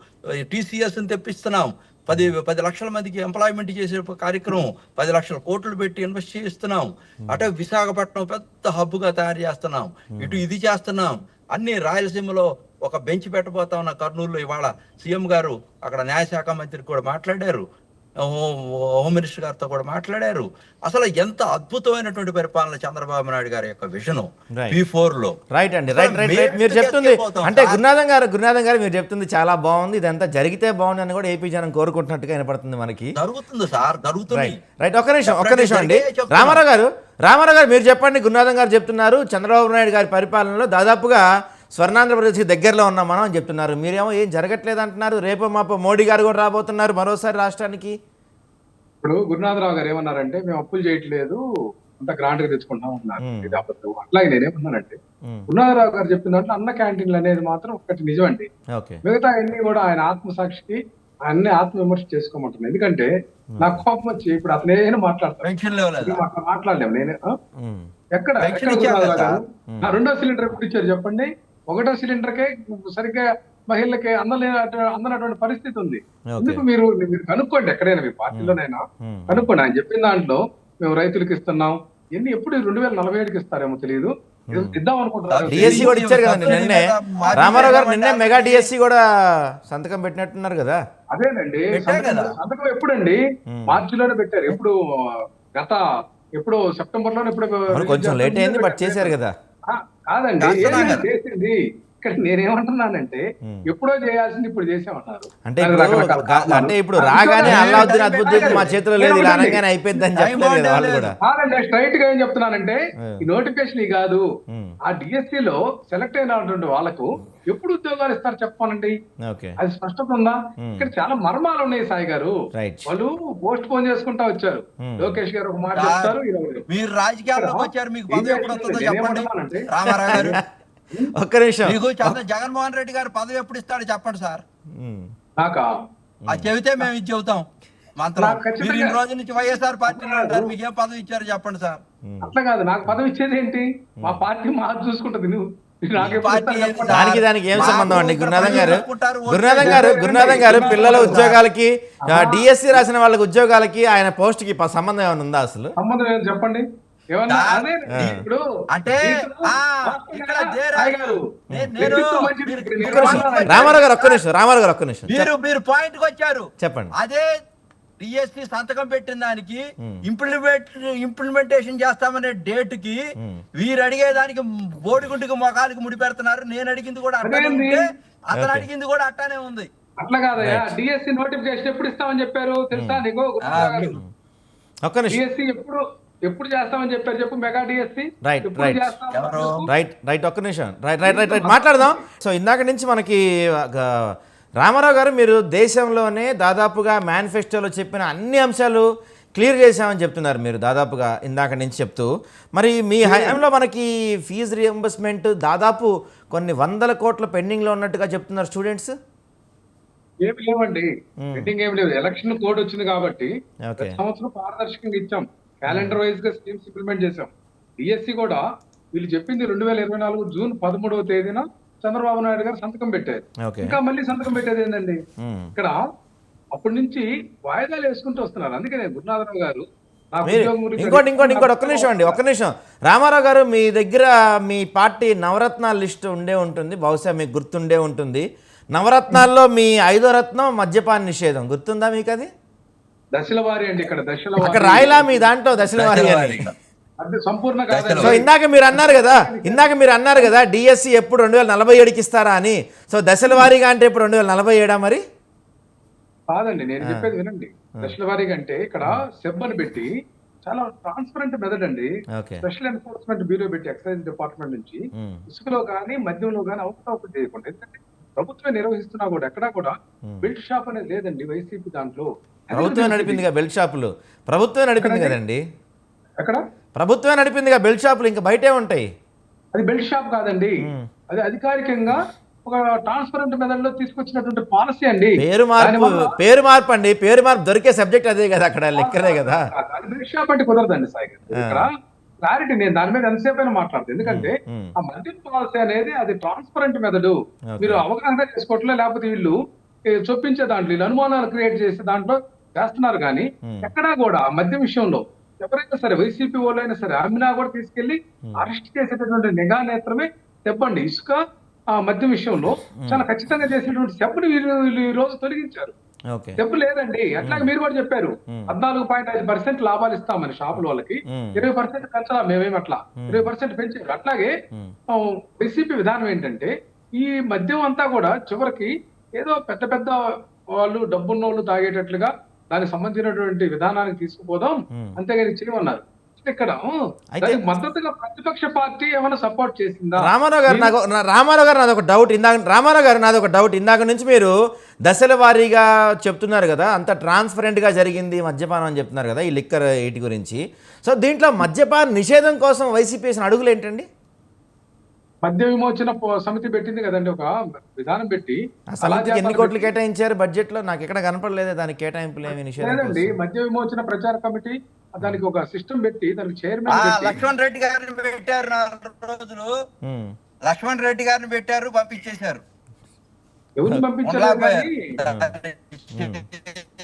Speaker 3: TCS తెప్పిస్తున్నాం. 10 లక్షల మందికి ఎంప్లాయ్మెంట్ చేసే కార్యక్రమం 10 లక్షల కోట్లు పెట్టి ఇన్వెస్ట్ చేస్తున్నాం. అటే విశాఖపట్నం పెద్ద హబ్గా తయారు చేస్తున్నాం. ఇటు ఇది చేస్తున్నాం. అన్ని రాయలసీమలో ఒక బెంచ్ పెట్టబోతా ఉన్న కర్నూలులో. ఇవాళ సీఎం గారు అక్కడ న్యాయశాఖ మంత్రి కూడా మాట్లాడారు, హోమ్ మినిస్టర్ గారితో కూడా మాట్లాడారు. అసలు ఎంత అద్భుతమైనటువంటి పరిపాలన చంద్రబాబు నాయుడు గారి యొక్క విజన్ P4 లో.
Speaker 1: రైట్ అండి, రైట్. మీరు చెప్తుంది అంటే గురునాథం గారు మీరు చెప్తుంది చాలా బాగుంది. ఇదంతా జరిగితే బాగుంది అని కూడా ఏపీ జనం కోరుకుంటున్నట్టుగా వినపడుతుంది మనకి.
Speaker 3: జరుగుతుంది సార్, జరుగుతుంది.
Speaker 1: రైట్, ఒక్క నిమిషం అండి. రామారావు గారు మీరు చెప్పండి. గురునాథం గారు చెప్తున్నారు చంద్రబాబు నాయుడు గారి పరిపాలనలో దాదాపుగా స్వర్ణాంధ్రప్రదేశ్కి దగ్గరలో ఉన్నాం మనం అని చెప్తున్నారు. మీరేమో ఏం జరగట్లేదు అంటున్నారు. రేపో మాపో మోడీ గారు కూడా రాబోతున్నారు మరోసారి రాష్ట్రానికి.
Speaker 2: ఇప్పుడు గురునాథరావు గారు ఏమన్నారంటే, మేము అప్పులు చేయట్లేదు, అంత గ్రాంట్ గా తెచ్చుకుంటాం అన్నారు. ఇది అబద్ధం. అట్లాగే నేనేమన్నానంటే, గురునాథరావు గారు చెప్పిన దాంట్లో అన్న క్యాంటీన్లు అనేది మాత్రం ఒకటి నిజం అండి. మిగతా అన్ని కూడా ఆయన ఆత్మసాక్షికి అన్ని ఆత్మ విమర్శ చేసుకోమంటున్నాను. ఎందుకంటే నాకు కోపం వచ్చి ఇప్పుడు అతను ఏదైనా మాట్లాడలేము. నేనే ఎక్కడ 2వ సిలిండర్ ఎప్పుడు ఇచ్చారు చెప్పండి? 1వ సిలిండర్కే సరిగ్గా మహిళలకి అందనటువంటి పరిస్థితి ఉంది. ఎందుకు మీరు కనుక్కోండి, ఎక్కడైనా మీ పార్టీలోనైనా కనుక్కోండి. ఆయన చెప్పిన దాంట్లో మేము రైతులకు ఇస్తున్నాం, ఎన్ని ఎప్పుడు 2047కి ఇస్తారేమో తెలియదు, ఇద్దాం అనుకుంటున్నారు.
Speaker 1: డిఎస్సి కూడా ఇచ్చారు కదండి నిన్నే. రామారావు గారు నిన్నే మెగా డిఎస్సి కూడా సంతకం పెట్టినట్టున్నారు కదా.
Speaker 2: అదేనండి, సంతకం ఎప్పుడండి? మార్చిలోనే పెట్టారు. ఎప్పుడు సెప్టెంబర్ లోనే
Speaker 1: కొంచెం లేట్ అయింది, బట్ చేశారు కదా.
Speaker 2: కాదండి, చేసింది. ఇక్కడ నేనేమంటున్నానంటే, ఎప్పుడో చేయాల్సింది ఇప్పుడు చేసామన్నారు.
Speaker 1: అంటే ఇప్పుడు రాగానే అల్లావుద్దీన్ అద్భుతం మా చేతిలో లేదు, ఇలా అనగానే అయిపోయింది అని చెప్పలేదు కదా వాళ్ళు కూడా.
Speaker 2: కాదండి, స్ట్రైట్ గా ఏం చెప్తున్నానంటే, ఈ నోటిఫికేషన్ కాదు, ఆ డిఎస్సి లో సెలెక్ట్ అయినటువంటి వాళ్ళకు ఎప్పుడు ఉద్యోగాలు ఇస్తారు చెప్పానండి. అది స్పష్టత ఉందా? ఇక్కడ చాలా మర్మాలు ఉన్నాయి సాయి గారు. వాళ్ళు పోస్ట్ పోన్ చేసుకుంటా వచ్చారు. లోకేష్ గారు ఒక మాట చెప్తారు,
Speaker 3: మీరు రాజకీయాల్లోకి వచ్చారు, మీకు పదవి ఎప్పుడు వస్తుందో చెప్పండి. రామారావు గారు
Speaker 1: ఒక్క నిమిషం,
Speaker 3: జగన్మోహన్ రెడ్డి గారు పదవి ఎప్పుడు ఇస్తాడు చెప్పండి సార్.
Speaker 2: నాకా
Speaker 3: అది చెబితే మేము ఇది చెబుతాం. మీరు ఈ రోజు నుంచి వైఎస్ఆర్ పార్టీలో ఉంటారు, మీకు ఏం పదవి ఇచ్చారు చెప్పండి సార్.
Speaker 2: అట్లా కాదు, నాకు పదవి ఇచ్చేది ఏంటి? మా పార్టీ మాకు చూసుకుంటది. నువ్వు
Speaker 1: దానికి ఏం సంబంధం అండి? గురునాథం గారు పిల్లల ఉద్యోగాలకి, డిఎస్సి రాసిన వాళ్ళకి ఉద్యోగాలకి ఆయన పోస్ట్ కి సంబంధం ఏమైనా ఉందా? అసలు
Speaker 2: సంబంధం ఏమైనా చెప్పండి.
Speaker 1: రామారావు గారు ఒక్క నిమిషం
Speaker 3: మీరు పాయింట్ కి వచ్చారు.
Speaker 1: చెప్పండి.
Speaker 3: అదే డిఎస్సి సంతకం పెట్టిన దానికి ఇంప్లిమెంటేషన్ చేస్తామనే డేట్ కి వీరు అడిగేదానికి బోడిగుంటికి మొఖాలకి ముడి పెడుతున్నారు. నేను అడిగింది కూడా అట్టానే
Speaker 2: అదేంది?
Speaker 3: ఉంటే అతను
Speaker 1: Okay.
Speaker 3: అడిగింది కూడా అట్టానే ఉంది.
Speaker 2: అట్లా కాదయ్యా,
Speaker 1: Right.
Speaker 2: డిఎస్సి నోటిఫికేషన్ ఎప్పుడు ఇస్తామని చెప్పారు తెలుసా నీకు?
Speaker 1: ఒక్క నిమిషం.
Speaker 2: డిఎస్సి ఎప్పుడు చేస్తామని చెప్పారు చెప్పు? మెగా డిఎస్సి
Speaker 1: Right,
Speaker 2: ఎప్పుడు
Speaker 1: right.
Speaker 2: చేస్తాం
Speaker 3: ఎవరు?
Speaker 2: చెప్పు?
Speaker 1: రైట్ ఒక్క నిమిషం. రైట్ మాట్లాడదాం. సో ఇందాక నుంచి మనకి రామారావు గారు మీరు దేశంలోనే దాదాపుగా మేనిఫెస్టోలో చెప్పిన అన్ని అంశాలు క్లియర్ చేశామని చెప్తున్నారు మీరు దాదాపుగా ఇందాక నుంచి చెప్తూ. మరి మీ హయాంలో మనకి ఫీజు రియంబర్స్మెంట్ దాదాపు కొన్ని 100 కోట్ల పెండింగ్లో ఉన్నట్టుగా చెప్తున్నారు స్టూడెంట్స్.
Speaker 2: ఏమి లేవండి, మీటింగ్ ఏమి లేదు. ఎలక్షన్ కోడ్ వచ్చింది కాబట్టి
Speaker 1: Okay.
Speaker 2: ప్రతి సంవత్సరం పారదర్శకంగా ఇచ్చాం. క్యాలెండర్ వైజ్ గా స్కీమ్స్ ఇంప్లిమెంట్ చేశాం. డిఎస్సి కూడా వీళ్ళు చెప్పింది 2024 జూన్ 13వ తేదీన చంద్రబాబు నాయుడు గారు సంతకం పెట్టారు.
Speaker 1: ఓకే.
Speaker 2: ఇంకా మళ్ళీ సంతకం పెట్టేది ఏంటండి? ఇక్కడ అప్పటి నుంచి వాయిదాలు వేసుకుంటూ వస్తున్నారు. అందుకనే గురునాథరావు గారు నాకు
Speaker 1: మీరు
Speaker 2: ఉద్యోగం గురించి
Speaker 1: ఇంకోటి ఒక్క నిమిషం అండి, ఒక్క నిమిషం. రామారావు గారు మీ దగ్గర మీ పార్టీ నవరత్నాల లిస్ట్ ఉండే ఉంటుంది, బహుశా మీకు గుర్తుండే ఉంటుంది. నవరత్నాల్లో మీ 5వ రత్నం మద్యపాన నిషేధం గుర్తుందా మీకు? అది
Speaker 2: దశల వారి అండి, ఇక్కడ దశల
Speaker 1: అక్కడ
Speaker 2: వారీ.
Speaker 1: రాయలా మీ దాంట్లో దశల వారీ అని.
Speaker 2: అది సంపూర్ణ కాదండి.
Speaker 1: సో ఇందాక మీరు అన్నారు కదా డిఎస్సి ఎప్పుడు 2047కి ఇస్తారా అని. సో దశల వారీగా అంటే ఇప్పుడు 2047 మరి?
Speaker 2: కాదండి, నేను చెప్పేది వినండి. దశల వారీగా అంటే ఇక్కడ సెబ్ అని పెట్టి చాలా ట్రాన్స్పరెంట్ మెథడ్ అండి.
Speaker 1: ఓకే.
Speaker 2: స్పెషల్ ఎన్ఫోర్స్మెంట్ బ్యూరో పెట్టి ఎక్సైజ్ డిపార్ట్మెంట్ నుంచి ఇసుకలో కానీ మద్యంలో కానీ అవకతవకలు చేయకుండా, ఎందుకంటే ప్రభుత్వం నిర్వహిస్తున్నా కూడా ఎక్కడా కూడా బెల్ట్ షాప్ అనేది లేదండి వైసీపీ దాంట్లో.
Speaker 1: ప్రభుత్వం నడిపిందిగా బెల్ట్ షాపులు, ప్రభుత్వం నడిపింది కదండి.
Speaker 2: ఎక్కడ
Speaker 1: ప్రభుత్వమే నడిపిందిగా బెల్ట్ షాపులు, ఇంకా బయటే ఉంటాయి.
Speaker 2: అది బెల్ట్ షాప్ కాదండి, అది అధికారికంగా ఒక ట్రాన్స్పరెంట్ మెథడ్ లో తీసుకొచ్చినటువంటి పాలసీ అండి.
Speaker 1: పేరు మార్పు అండి, పేరు మార్పు దొరికే సబ్జెక్ట్ అదే కదా, అక్కడ లెక్కరే కదా.
Speaker 2: అది బెల్ట్ షాప్ అంటే కుదరదండి సాయి గారు. ఇక్కడ క్లారిటీ, నేను దాని మీద ఎంతసేపు అయినా మాట్లాడతాను. ఎందుకంటే ఆ మద్యం పాలసీ అనేది అది ట్రాన్స్పరెంట్ మెథడ్. మీరు అవగాహన చేసుకోవట్లే, లేకపోతే వీళ్ళు చొప్పించే దాంట్లో వీళ్ళు అనుమానాలు క్రియేట్ చేసే దాంట్లో చేస్తున్నారు. కానీ ఎక్కడా కూడా ఆ మద్యం విషయంలో ఎవరైనా సరే వైసీపీ వాళ్ళు అయినా సరే అమ్మినా కూడా తీసుకెళ్లి అరెస్ట్ చేసేటటువంటి నిఘా నేత్రమే తెప్పండి. ఇసుక ఆ మద్యం విషయంలో చాలా ఖచ్చితంగా చేసేటువంటి సెబ్బుని వీళ్ళు ఈ రోజు తొలగించారు. సెబ్బు లేదండి. అట్లాగే మీరు కూడా చెప్పారు 14.5% లాభాలు ఇస్తామని షాపుల వాళ్ళకి, 20% పెంచాలా మేమేమి అట్లా 20% పెంచారు. అట్లాగే వైసీపీ విధానం ఏంటంటే ఈ మద్యం అంతా కూడా చివరికి ఏదో పెద్ద పెద్ద వాళ్ళు డబ్బున్న వాళ్ళు తాగేటట్లుగా దానికి సంబంధించినటువంటి విధానానికి తీసుకుపోదాం, అంతేగాని చేయమన్నారు. ఇక్కడ మద్దతుగా ప్రతిపక్ష పార్టీ ఏమైనా సపోర్ట్ చేసిందా?
Speaker 1: రామారావు గారు నాదొక డౌట్. ఇందాక నుంచి మీరు దశల వారీగా చెప్తున్నారు కదా, అంత ట్రాన్స్పరెంట్గా జరిగింది మద్యపానం అని చెప్తున్నారు కదా, ఈ లిక్కర్ వీటి గురించి. సో దీంట్లో మద్యపాన నిషేధం కోసం వైసీపీ వేసిన అడుగులు ఏంటండి?
Speaker 2: మద్య విమోచన సమితి పెట్టింది కదండి, ఒక విధానం పెట్టి.
Speaker 1: ఆ సమితికి ఎన్ని కోట్లు కేటాయించారు బడ్జెట్ లో? నాకు ఎక్కడ కనపడలేదు దానికి కేటాయింపులు ఏమి.
Speaker 2: నిషేధండి మద్య విమోచన ప్రచార కమిటీ, దానికి ఒక సిస్టమ్ పెట్టి దానికి చైర్మన్
Speaker 3: లక్ష్మణ్ రెడ్డి గారిని పెట్టారు 4 రోజులు. లక్ష్మణ్ రెడ్డి గారిని పెట్టారు, పంపించేశారు.
Speaker 2: ఎవరిని పంపించలేదు కానీ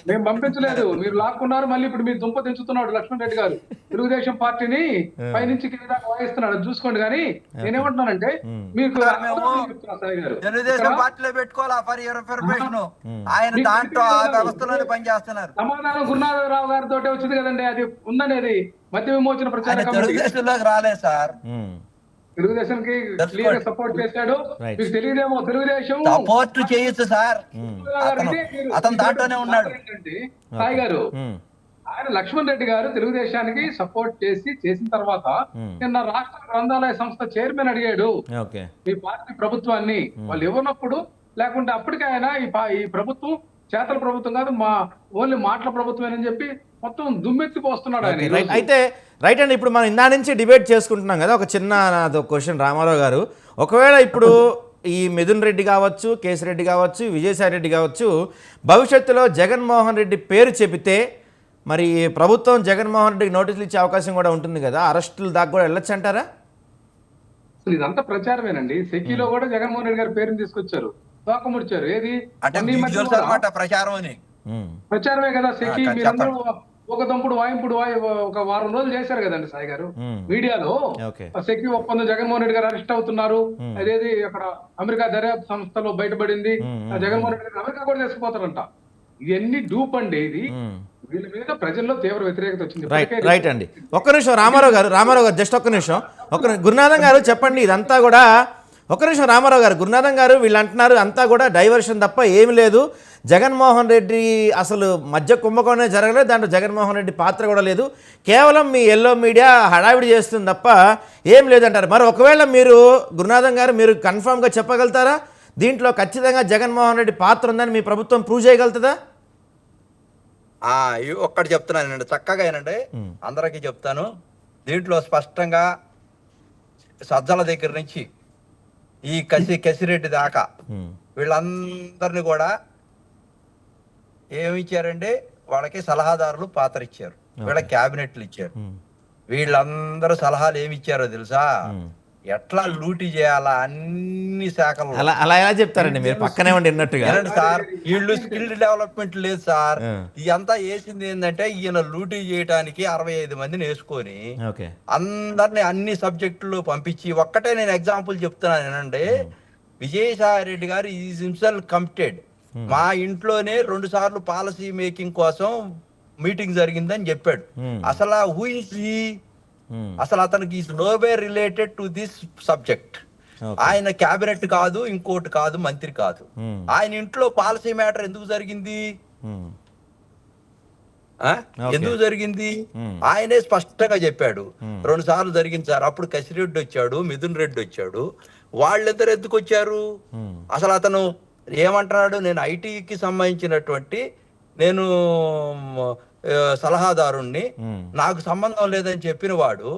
Speaker 2: మేము పంపించలేదు, మీరు లాక్కున్నారు. మళ్ళీ ఇప్పుడు మీరు దుంప తెంచుతున్నాడు లక్ష్మణ్ రెడ్డి గారు, తెలుగుదేశం పార్టిని పైనుంచి కింద వాయిస్తున్నాడు, చూసుకోండి. కానీ నేనేమంటున్నానంటే మీకు
Speaker 3: తెలుగుదేశం పార్టీలో పెట్టుకోవాలి ఫర్ యువర్ ఇన్ఫర్మేషన్. ఆయన దాంట్లో ఆ వ్యవస్థలోనే పనిచేస్తున్నారు.
Speaker 2: సమాధానం గురునాథరావు గారితో వచ్చింది కదండి, అది ఉందనేది మద్య విమోచన ప్రచార కమిటీ.
Speaker 3: తెలుగుదేశంలోకి రాలేదు సార్,
Speaker 2: తెలుగుదేశానికి క్లియర్ సపోర్ట్ చేశాడు. మీకు తెలియదేమో, తెలుగుదేశం
Speaker 3: సపోర్ట్ చేయొచ్చు సార్, అతను దాంట్లోనే ఉన్నాడు.
Speaker 2: సాయి గారు, ఆయన లక్ష్మణ్ రెడ్డి గారు తెలుగుదేశానికి సపోర్ట్ చేసిన తర్వాత నిన్న రాష్ట్ర గ్రంథాలయ సంస్థ చైర్మన్ అడిగాడు మీ పార్టీ ప్రభుత్వాన్ని, వాళ్ళు ఇవ్వనప్పుడు, లేకుంటే అప్పటికే ఆయన ఈ ప్రభుత్వం చేతల ప్రభుత్వం కాదు, మా ఓన్లీ మాటల ప్రభుత్వమేనని చెప్పి మొత్తం దుమ్మెత్తిపోస్తున్నాడు ఆయన.
Speaker 1: అయితే రైట్ అండి, ఇప్పుడు మనం ఇందా నుంచి డిబేట్ చేసుకుంటున్నాం కదా, ఒక చిన్న క్వశ్చన్ రామారావు గారు. ఒకవేళ ఇప్పుడు ఈ మిథున్ రెడ్డి కావచ్చు, కేసిరెడ్డి కావచ్చు, విజయసాయి రెడ్డి కావచ్చు, భవిష్యత్తులో జగన్మోహన్ రెడ్డి పేరు చెబితే మరి ప్రభుత్వం జగన్మోహన్ రెడ్డికి నోటీసులు ఇచ్చే అవకాశం కూడా ఉంటుంది కదా, అరెస్టులు దాకా కూడా వెళ్ళొచ్చు అంటారా?
Speaker 2: అసలు ఇదంతా ప్రచారమేనండి. సెకీలో కూడా జగన్మోహన్ రెడ్డి గారి పేరుని తీసుకొచ్చారు, తోకముడిచారు. ఏది ప్రచారమే కదా సెకీ. మీరందరూ ఒక దంపుడు వాయింపుడు ఒక వారం రోజులు చేశారు కదండి సాయి గారు మీడియాలో. సెకీ ఒప్పందం జగన్మోహన్ రెడ్డి గారు అరెస్ట్ అవుతున్నారు, అదేది అక్కడ అమెరికా దర్యాప్తు సంస్థలో బయటపడింది, జగన్మోహన్ రెడ్డి గారు అమెరికా కూడా తీసుకుపోతారంట. ఇవన్నీ డూప్ అండి. ఇది వీళ్ళ మీద ప్రజల్లో తీవ్ర వ్యతిరేకత వచ్చింది.
Speaker 1: రైట్ అండి. ఒక్క నిమిషం రామారావు గారు జస్ట్ ఒక్క నిమిషం. గురునాథం గారు చెప్పండి, ఇదంతా కూడా ఒక్క నిమిషం. రామారావు గారు, గురునాథం గారు వీళ్ళు అంటున్నారు అంతా కూడా డైవర్షన్ తప్ప ఏమి లేదు, జగన్మోహన్ రెడ్డి అసలు మధ్య కుంభకోణమే జరగలేదు, దాంట్లో జగన్మోహన్ రెడ్డి పాత్ర కూడా లేదు, కేవలం మీ ఎల్లో మీడియా హడావిడి చేస్తుంది తప్ప ఏం లేదంటారు. మరి ఒకవేళ మీరు గురునాథం గారు మీరు కన్ఫామ్గా చెప్పగలుగుతారా దీంట్లో ఖచ్చితంగా జగన్మోహన్ రెడ్డి పాత్ర ఉందని మీ ప్రభుత్వం ప్రూవ్ చేయగలుగుతుందా?
Speaker 3: ఒక్కటి చెప్తున్నానండి, చక్కగా ఏనండి, అందరికీ చెప్తాను. దీంట్లో స్పష్టంగా సజ్జల దగ్గర నుంచి ఈ కసిరెడ్డి దాకా వీళ్ళందరినీ కూడా ఏమి ఇచ్చారండి, వాళ్ళకి సలహాదారులు పాత్ర ఇచ్చారు, వీళ్ళకి క్యాబినెట్లు ఇచ్చారు. వీళ్ళందరూ సలహాలు ఏమి ఇచ్చారో తెలుసా? ఎట్లా లూటీ చేయాలా అన్ని శాఖలు.
Speaker 1: అలా ఎలా చెప్తారండి మీరు పక్కనే ఉండి విన్నట్టుగా?
Speaker 3: సార్ వీళ్ళు స్కిల్ డెవలప్మెంట్ లేదు సార్, ఇదంతా వేసింది ఏంటంటే ఈయన లూటీ చేయడానికి 65 మందిని వేసుకొని అందరిని అన్ని సబ్జెక్టులు పంపించి, ఒక్కటే నేను ఎగ్జాంపుల్ చెప్తున్నాను ఏనండి. విజయసాయి రెడ్డి గారు ఈజ్ హిమ్సెల్ఫ్ కమిటెడ్. మా ఇంట్లోనే 2 సార్లు పాలసీ మేకింగ్ కోసం మీటింగ్ జరిగిందని చెప్పాడు. అసలు హూ ఇస్ హీ? అసలు అతనికి is nowhere related to this subject. ఆయన క్యాబినెట్ కాదు, ఇంకోటి కాదు, మంత్రి కాదు. ఆయన ఇంట్లో పాలసీ మ్యాటర్ ఎందుకు జరిగింది? ఎందుకు జరిగింది ఆయనే స్పష్టంగా చెప్పాడు. 2 సార్లు జరిగింది సార్. అప్పుడు కసిరెడ్డి వచ్చాడు, మిథున్ రెడ్డి వచ్చాడు. వాళ్ళిద్దరు ఎందుకు వచ్చారు? అసలు అతను ఏమంటున్నాడు, నేను ఐటీకి సంబంధించినటువంటి నేను సలహాదారుణ్ణి, నాకు సంబంధం లేదని చెప్పిన వాడు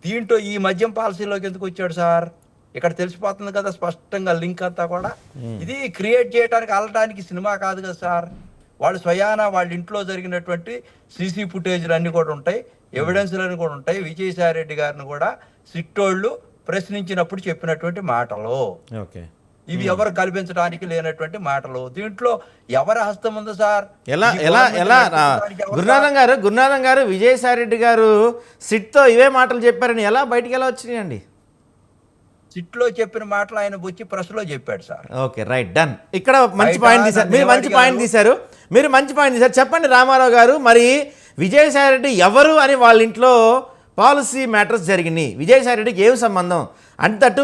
Speaker 3: దీంట్లో ఈ మద్యం పాలసీలోకి ఎందుకు వచ్చాడు సార్? ఇక్కడ తెలిసిపోతుంది కదా స్పష్టంగా లింక్ అంతా కూడా. ఇది క్రియేట్ చేయడానికి అల్లడానికి సినిమా కాదు కదా సార్. వాళ్ళు స్వయాన వాళ్ళ ఇంట్లో జరిగినటువంటి సీసీ ఫుటేజ్లు అన్ని కూడా ఉంటాయి, ఎవిడెన్స్లు అన్ని కూడా ఉంటాయి. విజయసాయి రెడ్డి గారిని కూడా సిట్టోళ్ళు ప్రశ్నించినప్పుడు చెప్పినటువంటి మాటలు ఇవి ఎవరు కల్పించడానికి లేనటువంటి మాటలు. దీంట్లో ఎవరి హస్తం ఉంది సార్?
Speaker 1: ఎలా గురునాథం గారు విజయసాయి రెడ్డి గారు సిట్తో ఇవే మాటలు చెప్పారని ఎలా బయటికి ఎలా వచ్చినాయండి?
Speaker 3: సిట్లో చెప్పిన మాటలు ఆయన వచ్చి ప్రెస్లో చెప్పాడు సార్.
Speaker 1: Okay, right, done. ఇక్కడ మంచి పాయింట్ తీశారు మీరు, మంచి పాయింట్ తీశారు. చెప్పండి రామారావు గారు, మరి విజయసాయి రెడ్డి ఎవరు అని వాళ్ళ ఇంట్లో పాలసీ మ్యాటర్స్ జరిగినాయి, విజయసాయి రెడ్డికి ఏం సంబంధం? అంతట్టు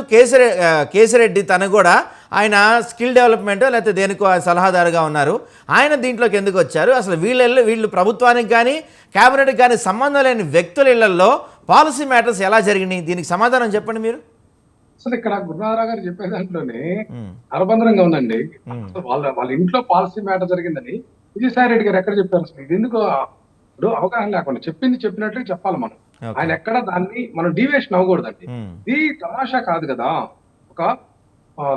Speaker 1: కేసిరెడ్డి తను కూడా ఆయన స్కిల్ డెవలప్మెంట్ లేకపోతే దేనికో సలహాదారుగా ఉన్నారు, ఆయన దీంట్లోకి ఎందుకు వచ్చారు? అసలు వీళ్ళు ప్రభుత్వానికి కానీ క్యాబినెట్కి కానీ సంబంధం లేని వ్యక్తుల ఇళ్లలో పాలసీ మ్యాటర్స్ ఎలా జరిగినాయి? దీనికి సమాధానం చెప్పండి మీరు.
Speaker 2: అసలు ఇక్కడ గురునాథరావు గారు చెప్పే దాంట్లోనే అరబంధనంగా ఉందండి. వాళ్ళ ఇంట్లో పాలసీ మ్యాటర్ జరిగిందని విజయసాయి రెడ్డి గారు ఎక్కడ చెప్పారు? అసలు ఇది ఎందుకు అవగాహన లేకుండా చెప్పినట్లు చెప్పాలి మనం. ఆయన ఎక్కడ దాన్ని మనం డీవియేషన్ అవ్వకూడదండి. ఇది తమాషా కాదు కదా, ఒక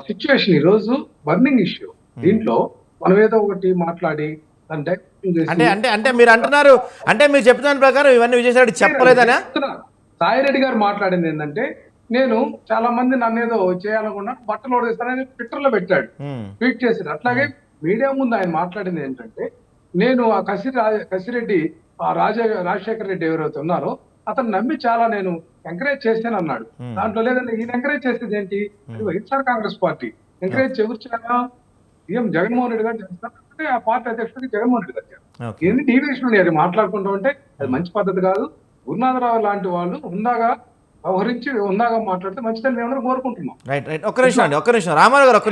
Speaker 2: సిచ్యువేషన్. ఈ రోజు బర్నింగ్ ఇష్యూ, దీంట్లో మనం ఏదో ఒకటి మాట్లాడి
Speaker 1: అంటే మీరు అంటున్నారు, అంటే మీరు చెప్తున్న ప్రకారం ఇవన్నీ విజయసాయి రెడ్డి చెప్పలేదనా?
Speaker 2: సాయి రెడ్డి గారు మాట్లాడింది ఏంటంటే, నేను చాలా మంది నన్ను ఏదో చేయాలనుకున్నా, బట్టలు ఓడేస్తానని ట్విట్టర్ లో పెట్టాడు, ట్వీట్ చేశాడు. అట్లాగే మీడియా ముందు ఆయన మాట్లాడింది ఏంటంటే, నేను ఆ కసిరెడ్డి రాజశేఖర రెడ్డి ఎవరైతే ఉన్నారో అతను నమ్మి చాలా నేను ఎంకరేజ్ చేశాను అన్నాడు. దాంట్లో లేదంటే ఈయన ఎంకరేజ్ చేసేది ఏంటి? వైఎస్ఆర్ కాంగ్రెస్ పార్టీ ఎంకరేజ్ ఎవరు సీఎం జగన్మోహన్ రెడ్డి గారు చేస్తారంటే ఆ పార్టీ అధ్యక్షుడికి జగన్మోహన్ రెడ్డి గారు చేస్తారు. ఏంది డీవియేషన్ అది మాట్లాడుకుంటూ ఉంటే అది మంచి పద్ధతి కాదు. గురునాథరావు లాంటి వాళ్ళు హుందాగా వ్యవహరించి హుందాగా మాట్లాడితే మంచిదని మేము కోరుకుంటున్నాం.
Speaker 1: రైట్. ఒక్క నిమిషం రామారావు గారు, ఒక్క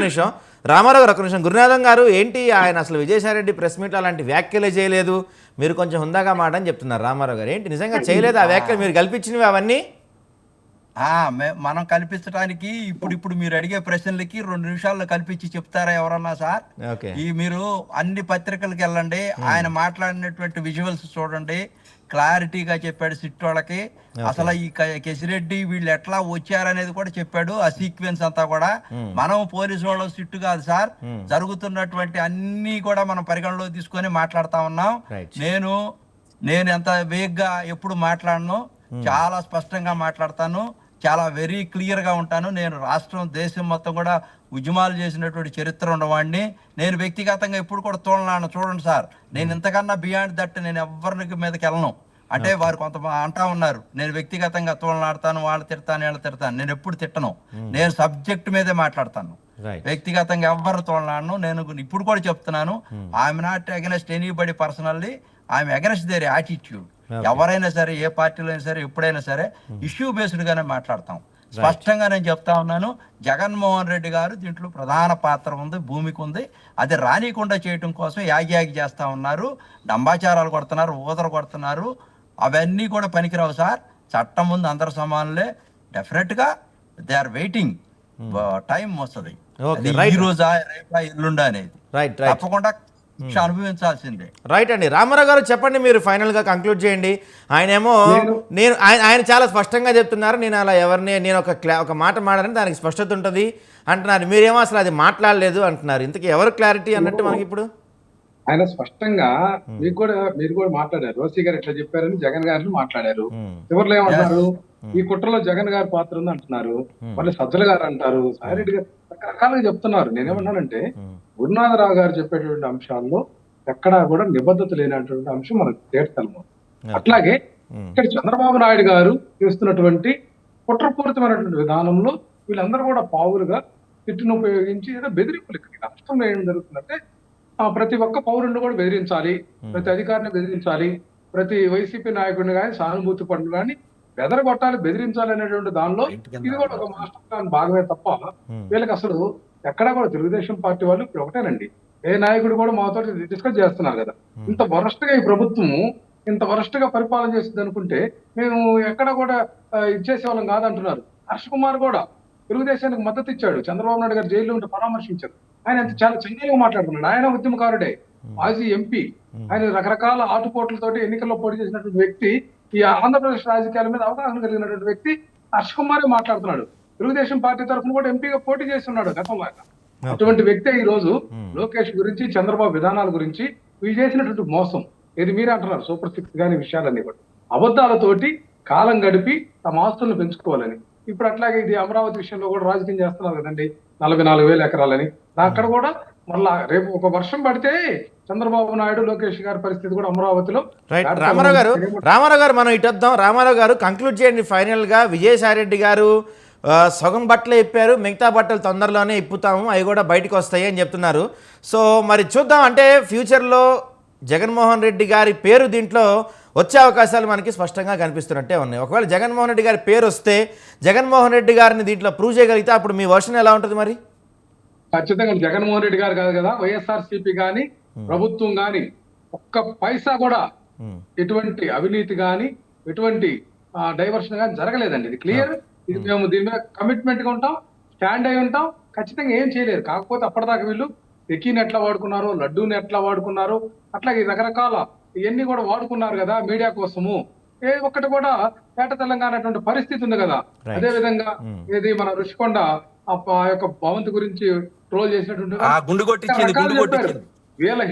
Speaker 1: నిమిషం. గురునాథం గారు ఏంటి, ఆయన అసలు విజయసాయి రెడ్డి ప్రెస్ మీట్ అలాంటి వ్యాఖ్యలే చేయలేదు, మీరు కొంచెం హుందాగా మాట అని చెప్తున్నారు. రామారావు గారు ఏంటి నిజంగా చేయలేదు ఆ వ్యాఖ్యలు? మీరు కల్పించినవి అవన్నీ
Speaker 3: మనం కల్పించడానికి ఇప్పుడు మీరు అడిగే ప్రశ్నలకి 2 నిమిషాల్లో కల్పించి చెప్తారా ఎవరన్నా సార్? ఈ మీరు అన్ని పత్రికలకు వెళ్ళండి, ఆయన మాట్లాడినటువంటి విజువల్స్ చూడండి, క్లారిటీగా చెప్పాడు సిట్టోళ్ళకి. అసలు ఈ కేసిరెడ్డి వీళ్ళు ఎట్లా వచ్చారనేది కూడా చెప్పాడు, ఆ సీక్వెన్స్ అంతా కూడా. మనం పోలీసు వాళ్ళ సిట్టు కాదు సార్, జరుగుతున్నటువంటి అన్ని కూడా మనం పరిగణలో తీసుకొని మాట్లాడుతా ఉన్నాం. నేను ఎంత వేగ్గా ఎప్పుడు మాట్లాడను, చాలా స్పష్టంగా మాట్లాడతాను, చాలా వెరీ క్లియర్ గా ఉంటాను. నేను రాష్ట్రం దేశం మొత్తం కూడా ఉద్యమాలు చేసినటువంటి చరిత్ర ఉన్నవాడిని. నేను వ్యక్తిగతంగా ఎప్పుడు కూడా తోలనాను. చూడండి సార్, నేను ఇంతకన్నా బియాండ్ దట్ నేను ఎవరికి మీదకి వెళ్ళను. అంటే వారు కొంత అంటా ఉన్నారు నేను వ్యక్తిగతంగా తోలనాడతాను, వాళ్ళు తిడతాను, వీళ్ళు తిడతాను. నేను ఎప్పుడు తిట్టను, నేను సబ్జెక్ట్ మీదే మాట్లాడతాను, వ్యక్తిగతంగా ఎవ్వరు తోలనాడను. నేను ఇప్పుడు కూడా చెప్తున్నాను, I'm not against anybody personally. I'm against their attitude. ఎవరైనా సరే, ఏ పార్టీలో అయినా సరే, ఎప్పుడైనా సరే ఇష్యూ బేస్డ్ గానే మాట్లాడతాం. స్పష్టంగా నేను చెప్తా ఉన్నాను, జగన్మోహన్ రెడ్డి గారు దీంట్లో ప్రధాన పాత్ర ఉంది, భూమికి ఉంది. అది రానికుండా చేయటం కోసం యాగి చేస్తా ఉన్నారు, డంబాచారాలు కొడుతున్నారు, ఊదర కొడుతున్నారు. అవన్నీ కూడా పనికిరావు సార్. చట్టం ముందు అందరు సమానులే. డెఫినెట్ గా దే ఆర్ వెయిటింగ్, టైం వస్తుంది. ఈ రోజా రేపా ఎల్లుండా అనేది తప్పకుండా శిక్ష అనుభవించాల్సిందే.
Speaker 1: రైట్ అండి. రామారావు గారు చెప్పండి, మీరు ఫైనల్గా కంక్లూడ్ చేయండి. ఆయనేమో ఆయన చాలా స్పష్టంగా చెప్తున్నారు, నేను అలా ఎవరిని నేను ఒక మాట మాట్లాడని దానికి స్పష్టత ఉంటుంది అంటున్నారు. మీరేమో అసలు అది మాట్లాడలేదు అంటున్నారు. ఇంతకీ ఎవరు క్లారిటీ అన్నట్టు మనకి ఇప్పుడు?
Speaker 2: ఆయన స్పష్టంగా మీరు కూడా మాట్లాడారు. రోసీ గారు ఇట్లా చెప్పారని జగన్ గారిని మాట్లాడారు. ఎవరిలో ఏమంటారు, ఈ కుట్రలో జగన్ గారి పాత్ర ఉంది అంటున్నారు. మళ్ళీ సజ్జల గారు అంటారు, సాయిరెడ్డి గారు రకరకాలుగా చెప్తున్నారు. నేనేమన్నానంటే గురునాథరావు గారు చెప్పేటువంటి అంశాల్లో ఎక్కడా కూడా నిబద్ధత లేనటువంటి అంశం మనకు తేటతలము. అట్లాగే ఇక్కడ చంద్రబాబు నాయుడు గారు చేస్తున్నటువంటి కుట్రపూరితమైనటువంటి విధానంలో వీళ్ళందరూ కూడా పావులుగా తిట్టును ఉపయోగించి ఏదో బెదిరింపులు. ఇక్కడ రాష్ట్రంలో ఏం జరుగుతుందంటే ప్రతి ఒక్క పౌరుడిని కూడా బెదిరించాలి, ప్రతి అధికారిని బెదిరించాలి, ప్రతి వైసీపీ నాయకుడిని కానీ, సానుభూతి పనులు కానీ బెదరగొట్టాలి, బెదిరించాలి అనేటువంటి దానిలో ఇది కూడా ఒక మాస్టర్ ప్లాన్ భాగమే తప్ప వీళ్ళకి అసలు ఎక్కడా కూడా తెలుగుదేశం పార్టీ వాళ్ళు ఇప్పుడు ఒకటేనండి. ఏ నాయకుడు కూడా మాతో డిస్కస్ చేస్తున్నారు కదా, ఇంత వరస్ట్ గా ఈ ప్రభుత్వము ఇంత వరస్ట్ గా పరిపాలన చేస్తుంది అనుకుంటే మేము ఎక్కడ కూడా ఇచ్చేసే వాళ్ళం కాదంటున్నారు. హర్ష కుమార్ కూడా తెలుగుదేశానికి మద్దతు ఇచ్చాడు. చంద్రబాబు నాయుడు గారు జైల్లో ఉంటే పరామర్శించారు. ఆయన చాలా చంద్రంగా మాట్లాడుతున్నాడు. ఆయన ఉద్యమకారుడే, మాజీ ఎంపీ. ఆయన రకరకాల ఆటుపోట్లతోటి ఎన్నికల్లో పోటీ చేసినటువంటి వ్యక్తి, ఈ ఆంధ్రప్రదేశ్ రాజకీయాల మీద అవగాహన కలిగినటువంటి వ్యక్తి హర్ష కుమారే మాట్లాడుతున్నాడు. తెలుగుదేశం పార్టీ తరఫున కూడా ఎంపీగా పోటీ చేస్తున్నాడు గతంలో. అటువంటి వ్యక్తే ఈ రోజు లోకేష్ గురించి, చంద్రబాబు విధానాల గురించి వీళ్ళు చేసినటువంటి మోసం ఇది మీరే అంటున్నారు, సూపర్ 6 గాని విషయాలన్నీ కూడా అబద్ధాలతోటి కాలం గడిపి తమ ఆస్తులను పెంచుకోవాలని. ఇప్పుడు అట్లాగే ఇది అమరావతి విషయంలో కూడా రాజకీయం చేస్తున్నారు కదండి, 44,000 ఎకరాలని. అక్కడ కూడా మళ్ళా రేపు ఒక వర్షం పడితే చంద్రబాబు నాయుడు, లోకేష్ గారి పరిస్థితి కూడా అమరావతిలో.
Speaker 1: రామారావు గారు మనం ఇటు వద్దాం. రామారావు గారు కంక్లూడ్ చేయండి ఫైనల్ గా. విజయసాయిరెడ్డి గారు సగం బట్టలు ఇప్పారు, మిగతా బట్టలు తొందరలోనే ఇప్పుతాము, అవి కూడా బయటకు వస్తాయి అని చెప్తున్నారు. సో మరి చూద్దాం, అంటే ఫ్యూచర్లో జగన్మోహన్ రెడ్డి గారి పేరు దీంట్లో వచ్చే అవకాశాలు మనకి స్పష్టంగా కనిపిస్తున్నట్టే ఉన్నాయి. ఒకవేళ జగన్మోహన్ రెడ్డి గారి పేరు వస్తే, జగన్మోహన్ రెడ్డి గారిని దీంట్లో ప్రూవ్ చేయగలిగితే అప్పుడు మీ వర్షన్ ఎలా ఉంటుంది మరి?
Speaker 2: ఖచ్చితంగా జగన్మోహన్ రెడ్డి గారు కాదు కదా, వైఎస్ఆర్సీపీ గాని ప్రభుత్వం గాని ఒక్క పైసా కూడా ఎటువంటి అవినీతి గాని ఎటువంటి డైవర్షన్ గాని జరగలేదండి. ఇది క్లియర్. ఇది మేము దీని మీద కమిట్మెంట్ గా ఉంటాం, స్టాండ్ అయి ఉంటాం. ఖచ్చితంగా ఏం చేయలేరు. కాకపోతే అప్పటిదాకా వీళ్ళు ఎకీని ఎట్లా వాడుకున్నారు, లడ్డూని ఎట్లా వాడుకున్నారు, అట్లాగే రకరకాల ఇవన్నీ కూడా వాడుకున్నారు కదా మీడియా కోసము. ఏ ఒక్కటి కూడా పేట తెలంగాణ అటువంటి పరిస్థితి ఉంది కదా. అదే విధంగా ఇది మన రుషికొండ ఆ యొక్క భవంతి గురించి ట్రోల్ చేసినటువంటి వీళ్ళ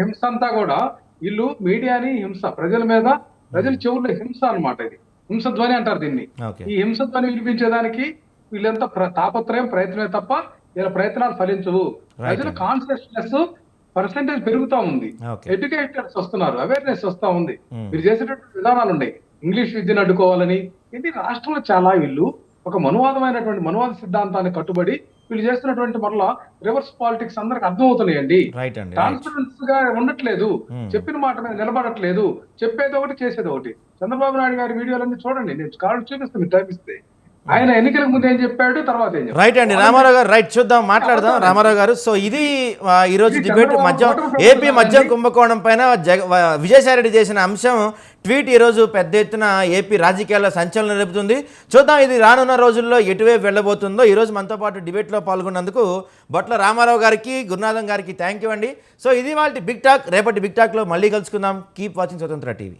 Speaker 2: హింస అంతా కూడా వీళ్ళు మీడియాని హింస, ప్రజల మీద, ప్రజల చెవుల్లో హింస అన్నమాట. ఇది హింస ధ్వని అంటారు దీన్ని. ఈ హింస ధ్వని వినిపించేదానికి వీళ్ళంతా తాపత్రయం, ప్రయత్నమే తప్ప వీళ్ళ ప్రయత్నాలు ఫలించవు. ప్రజల కాన్షియస్నెస్ పర్సెంటేజ్ పెరుగుతా ఉంది, ఎడ్యుకేటెడ్స్ వస్తున్నారు, అవేర్నెస్ వస్తా ఉంది. మీరు చేసేటటువంటి విధానాలు ఉన్నాయి. ఇంగ్లీష్ విద్యను అడ్డుకోవాలని ఇది రాష్ట్రంలో చాలా వీళ్ళు ఒక మనువాద సిద్ధాంతాన్ని కట్టుబడి వీళ్ళు చేస్తున్నటువంటి మరలా రివర్స్ పాలిటిక్స్ అందరికి అర్థమవుతున్నాయండి. ట్రాన్స్పరెన్స్ గా ఉండట్లేదు, చెప్పిన మాట మీద నిలబడట్లేదు, చెప్పేది ఒకటి చేసేది ఒకటి. చంద్రబాబు నాయుడు గారి వీడియోలన్నీ చూడండి, నేను కార్డు చూపిస్తాను మీరు టైప్ ఇస్తే. ఆయన ఎన్నికలకు ముందు ఏం చెప్పాడు, తర్వాత ఏం చెప్పాడు.
Speaker 1: రైట్ అండి రామారావు గారు, రైట్ చూద్దాం, మాట్లాడదాం రామారావు గారు. సో ఇది ఈరోజు డిబేట్ ఏపీ మద్యం కుంభకోణం పైన విజయసాయిరెడ్డి చేసిన అంశం ట్వీట్ ఈరోజు పెద్ద ఎత్తున ఏపీ రాజకీయాల్లో సంచలనం రేపుతుంది. చూద్దాం ఇది రానున్న రోజుల్లో ఎటువైపు వెళ్ళబోతుందో. ఈరోజు మనతో పాటు డిబేట్లో పాల్గొన్నందుకు బొట్ల రామారావు గారికి, గురునాథం గారికి థ్యాంక్ యూ అండి. సో ఇది వాళ్ళ బిగ్ టాక్. రేపటి బిగ్ టాక్లో మళ్ళీ కలుసుకుందాం. కీప్ వాచింగ్ స్వతంత్ర టీవీ.